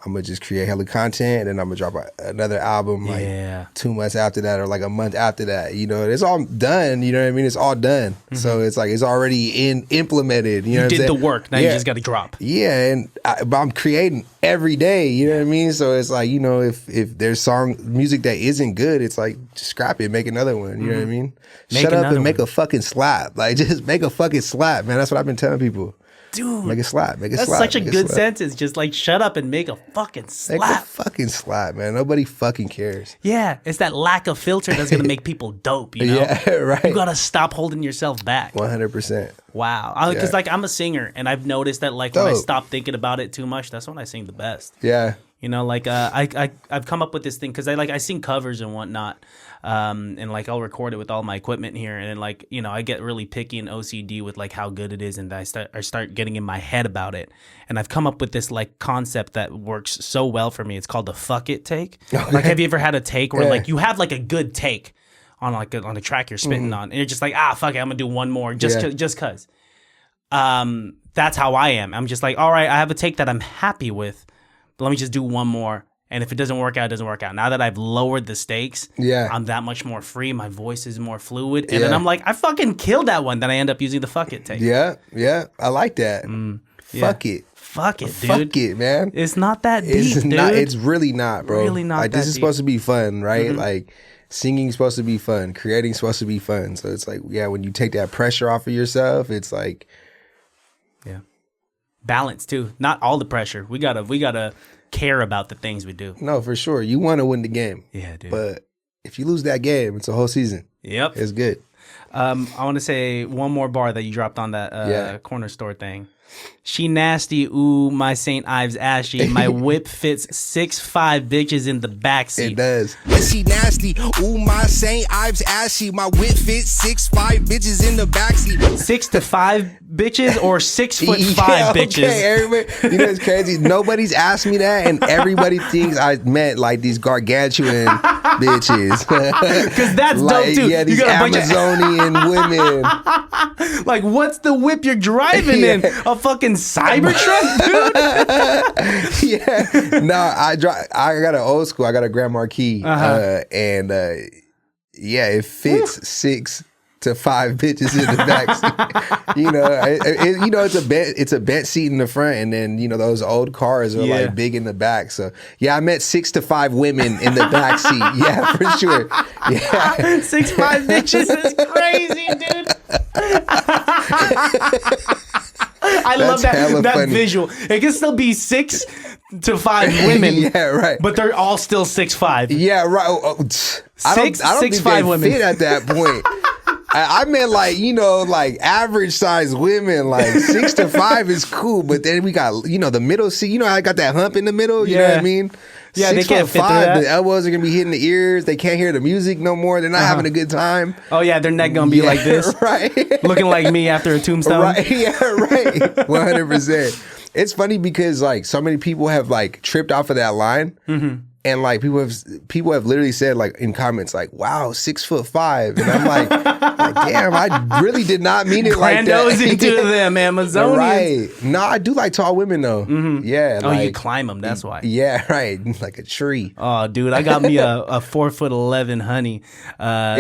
I'm gonna just create hella content, and then I'm gonna drop another album like 2 months after that, or like a month after that. You know, it's all done. You know what I mean? It's all done. So it's like it's already implemented. You know, what I'm did saying? the work. Now you just got to drop. Yeah, but I'm creating every day. You know what I mean? So it's like, you know, if there's music that isn't good, it's like just scrap it, make another one. You know what I mean? Shut up and make a fucking slap. Like just make a fucking slap, man. That's what I've been telling people. Dude, make it slap. Make it that's slap. That's such a good sentence. Just like shut up and make a fucking slap. Make a fucking slap, man. Nobody fucking cares. Yeah, it's that lack of filter that's gonna make people dope. You know? Yeah, right. You gotta stop holding yourself back. 100%. Wow, because like I'm a singer, and I've noticed that like when I stop thinking about it too much, that's when I sing the best. Yeah. You know, like I've come up with this thing because I sing covers and whatnot, and like I'll record it with all my equipment here, and then like, you know, I get really picky and OCD with like how good it is, and I start getting in my head about it, and I've come up with this like concept that works so well for me. It's called the fuck it take. Okay. Like, have you ever had a take where like you have like a good take on like on the track you're spitting on, and you're just like, fuck it, I'm gonna do one more just cause. That's how I am. I'm just like, all right, I have a take that I'm happy with. Let me just do one more. And if it doesn't work out, it doesn't work out. Now that I've lowered the stakes, I'm that much more free. My voice is more fluid. And then I'm like, I fucking killed that one. Then I end up using the fuck it take. Yeah. I like that. Fuck it. Fuck it, dude. Fuck it, man. It's not that deep, dude. It's really not, bro. Really not like, that this is deep. supposed to be fun, right? Like, singing's supposed to be fun. Creating's supposed to be fun. So it's like, yeah, when you take that pressure off of yourself, it's like... Yeah. Balance, too. Not all the pressure. We gotta care about the things we do. No, for sure. You want to win the game. Yeah, dude. But if you lose that game, it's a whole season. Yep. It's good. I want to say one more bar that you dropped on that corner store thing. She nasty, ooh, my St. Ives ashy. My whip fits 6'5" bitches in the backseat. It does. And she nasty, ooh, my St. Ives ashy. My whip fits 6'5" bitches in the backseat. 6 to 5 bitches or 6'5" Yeah, bitches? Okay, everybody, you know it's crazy. Nobody's asked me that, and everybody thinks I meant like these gargantuan bitches. Because that's like, dope too. Yeah, these you got Amazonian women. Like, what's the whip you're driving in? A fucking Cybertruck, dude? Yeah. No, I got an old school. I got a Grand Marquis, and yeah, it fits 6 to 5 bitches in the back. You know, it's a bent seat in the front, and then you know those old cars are like big in the back. So yeah, I met 6 to 5 women in the back seat. Yeah, for sure. Yeah, 6'5" bitches is crazy, dude. I love that visual. It can still be 6 to 5 women. Yeah, right. But they're all still 6'5". Yeah, right. I don't think they women fit at that point. I meant like, you know, like average size women, like 6 to 5 is cool. But then we got, you know, the middle seat. You know, I got that hump in the middle. You know what I mean? Yeah, they can't fit through that. The elbows are gonna be hitting the ears. They can't hear the music no more. They're not having a good time. Oh yeah, their neck gonna be like this, right? Looking like me after a tombstone. Right? Yeah, right. 100%. It's funny because like so many people have like tripped off of that line. Mm-hmm. And like people have literally said like in comments like, "Wow, 6'5," and I'm like damn, I really did not mean it like that. Grandos into them Amazonians. Right? No, I do like tall women though. Mm-hmm. Yeah. Oh, you climb them. That's why. Yeah, right. Like a tree. Oh, dude, I got me a 4'11" honey.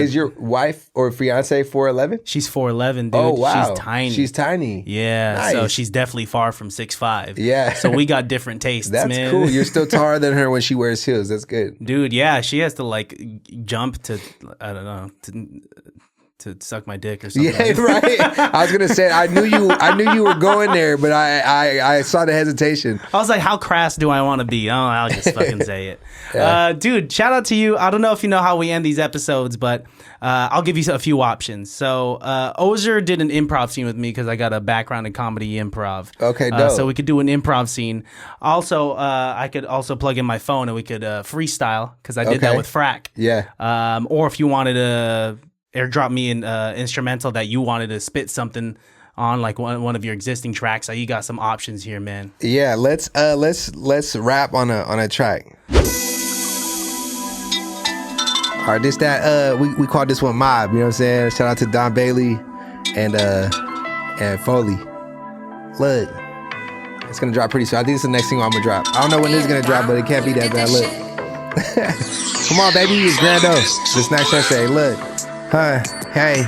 Is your wife or fiance 4'11"? She's 4'11", dude. Oh wow, she's tiny. She's tiny. Yeah, nice. So she's definitely far from 6'5". Yeah. So we got different tastes. That's man. cool. You're still taller than her when she wears heels. That's good, dude. Yeah, she has to like jump to, I don't know, to suck my dick or something. Yeah, right. I was gonna say I knew you were going there, but I saw the hesitation. I was like, how crass do I want to be? Oh, I'll just fucking say it. Yeah. Dude, shout out to you. I don't know if you know how we end these episodes, but I'll give you a few options. So Ozer did an improv scene with me because I got a background in comedy improv. Okay, dope. So we could do an improv scene. Also, I could also plug in my phone and we could freestyle because I did that with Frack. Yeah. Or if you wanted to airdrop me an instrumental that you wanted to spit something on, like one of your existing tracks. You got some options here, man. Yeah, let's rap on a track. All right, this that we call this one Mob. You know what I'm saying? Shout out to Don Bailey and Foley. Look, it's gonna drop pretty soon. I think it's the next single I'm gonna drop. I don't know when this is gonna drop, but it can't be that bad. Look, come on, baby, it's Grando. This next Sensei. Look. Hey,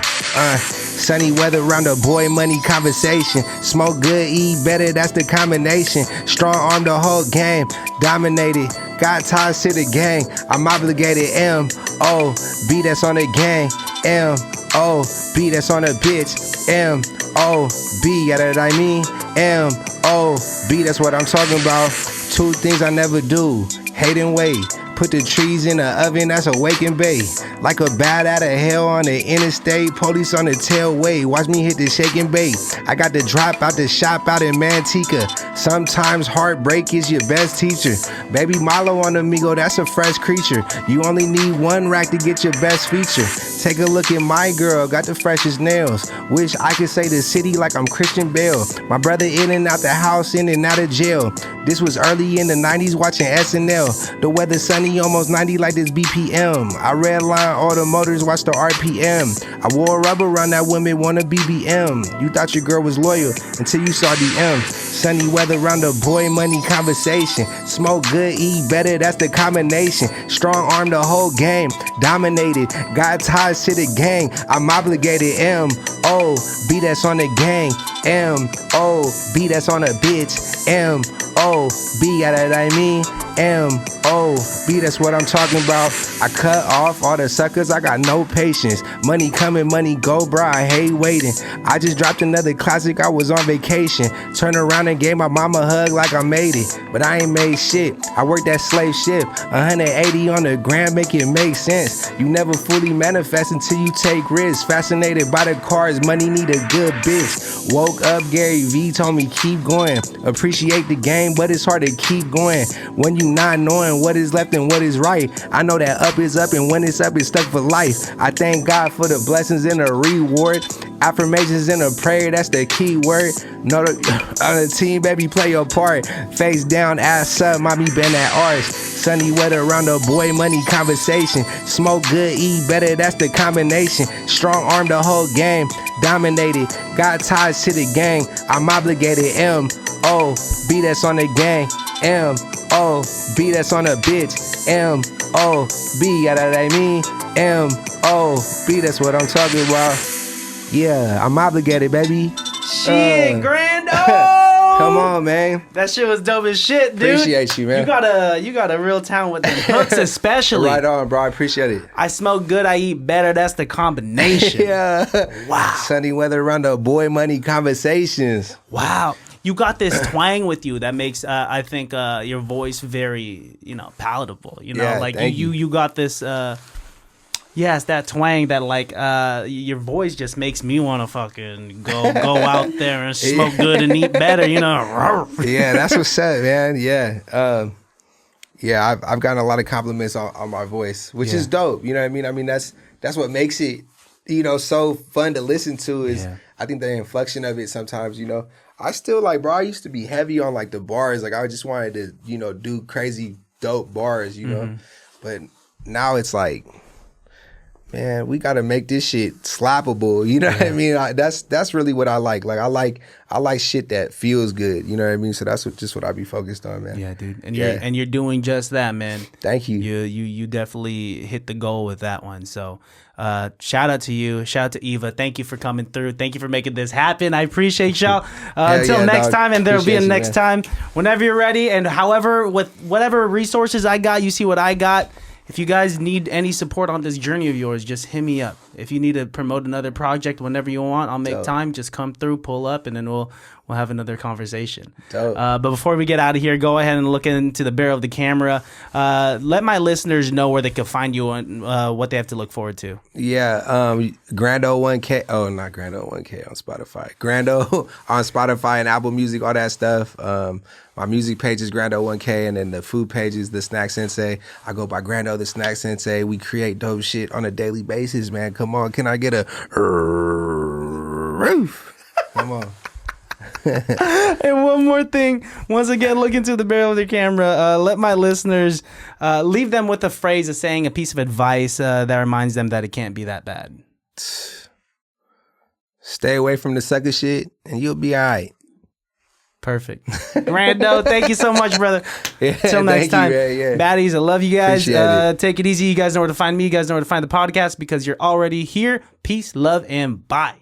sunny weather around the boy money conversation. Smoke good, eat better, that's the combination. Strong arm the whole game, dominated. Got ties to the gang, I'm obligated. M-O-B, that's on the gang. M-O-B, that's on the bitch. M-O-B, got it, I mean. M-O-B, that's what I'm talking about. 2 things I never do, hate and wait. Put the trees in the oven, that's a wake and bake. Like a bat out of hell on the interstate. Police on the tailway, watch me hit the shake and bake. I got the drop out the shop out in Manteca. Sometimes heartbreak is your best teacher. Baby Milo on the Migo, that's a fresh creature. You only need 1 rack to get your best feature. Take a look at my girl, got the freshest nails. Wish I could say the city like I'm Christian Bale. My brother in and out the house, in and out of jail. This was early in the 90s watching SNL. The weather sunny, almost 90 like this BPM. I redline all the motors, watch the RPM. I wore rubber around that woman, want a BBM. You thought your girl was loyal until you saw DM. Sunny weather around the boy money conversation. Smoke good, eat better, that's the combination. Strong arm the whole game, dominated. Got ties to the gang, I'm obligated. M-O-B, that's on the gang. M-O-B, that's on a bitch. M-O-B, M-O-B, yeah, that I mean M-O-B, that's what I'm talking about. I cut off all the suckers, I got no patience. Money coming, money go, bro, I hate waiting. I just dropped another classic, I was on vacation. Turn around and gave my mama a hug like I made it. But I ain't made shit, I worked that slave shift. 180 on the gram, make it make sense. You never fully manifest until you take risks. Fascinated by the cars, money need a good bitch. Woke up, Gary V told me keep going. Appreciate the game, but it's hard to keep going when you not knowing what is left and what is right. I know that up is up, and when it's up, it's stuck for life. I thank God for the blessings and the reward. Affirmations and a prayer, that's the key word. Know on the team, baby, play your part. Face down, ass up, mommy bend that arch. Sunny weather around the boy, money conversation. Smoke good, eat better, that's the combination. Strong arm the whole game, dominated. Got ties to the gang, I'm obligated. M-O-B, that's on the gang. M-O-B, that's on a bitch. M-O-B, yeah, that I mean. M-O-B, that's what I'm talking about. Yeah, I'm obligated, baby. Shit, Grando! Come on, man. That shit was dope as shit, dude. Appreciate you, man. You got a real talent with the hooks, especially. Right on, bro. I appreciate it. I smoke good, I eat better. That's the combination. Yeah. Wow. Sunny weather around the boy money conversations. Wow. You got this twang with you that makes, I think, your voice very, palatable. Yeah, like thank you got this. Yeah, it's that twang that like your voice just makes me want to fucking go out there and smoke good and eat better, Yeah, that's what's up, man. Yeah. Yeah, I've gotten a lot of compliments on my voice, which is dope. You know what I mean? I mean, that's what makes it, so fun to listen to is I think the inflection of it sometimes, I still like, bro, I used to be heavy on like the bars. Like I just wanted to, do crazy dope bars, But now it's like, man, we gotta make this shit slappable. You know what I mean? That's really what I like. Like I like shit that feels good. You know what I mean? So that's just what I be focused on, man. Yeah, dude. And you're doing just that, man. Thank you. You definitely hit the goal with that one. So shout out to you. Shout out to Eva. Thank you for coming through. Thank you for making this happen. I appreciate y'all. Until next time, and there'll be a next time whenever you're ready. And however, with whatever resources I got, you see what I got. If you guys need any support on this journey of yours, just hit me up. If you need to promote another project whenever you want, I'll make time. Just come through, pull up, and then we'll have another conversation. But before we get out of here, go ahead and look into the barrel of the camera. Let my listeners know where they can find you and what they have to look forward to. Yeah, Grando 1K. Oh, not Grando 1K on Spotify. Grando on Spotify and Apple Music, all that stuff. My music page is Grando 1K, and then the food page is The Snack Sensei. I go by Grando The Snack Sensei. We create dope shit on a daily basis, man. Come on, can I get a roof? Come on. And one more thing. Once again, look into the barrel of the camera. Let my listeners leave them with a phrase, a saying, a piece of advice that reminds them that it can't be that bad. Stay away from the sucker shit, and you'll be all right. Perfect. Grando, thank you so much, brother. Until next time. Baddies, I love you guys. Take it easy. You guys know where to find me. You guys know where to find the podcast because you're already here. Peace, love, and bye.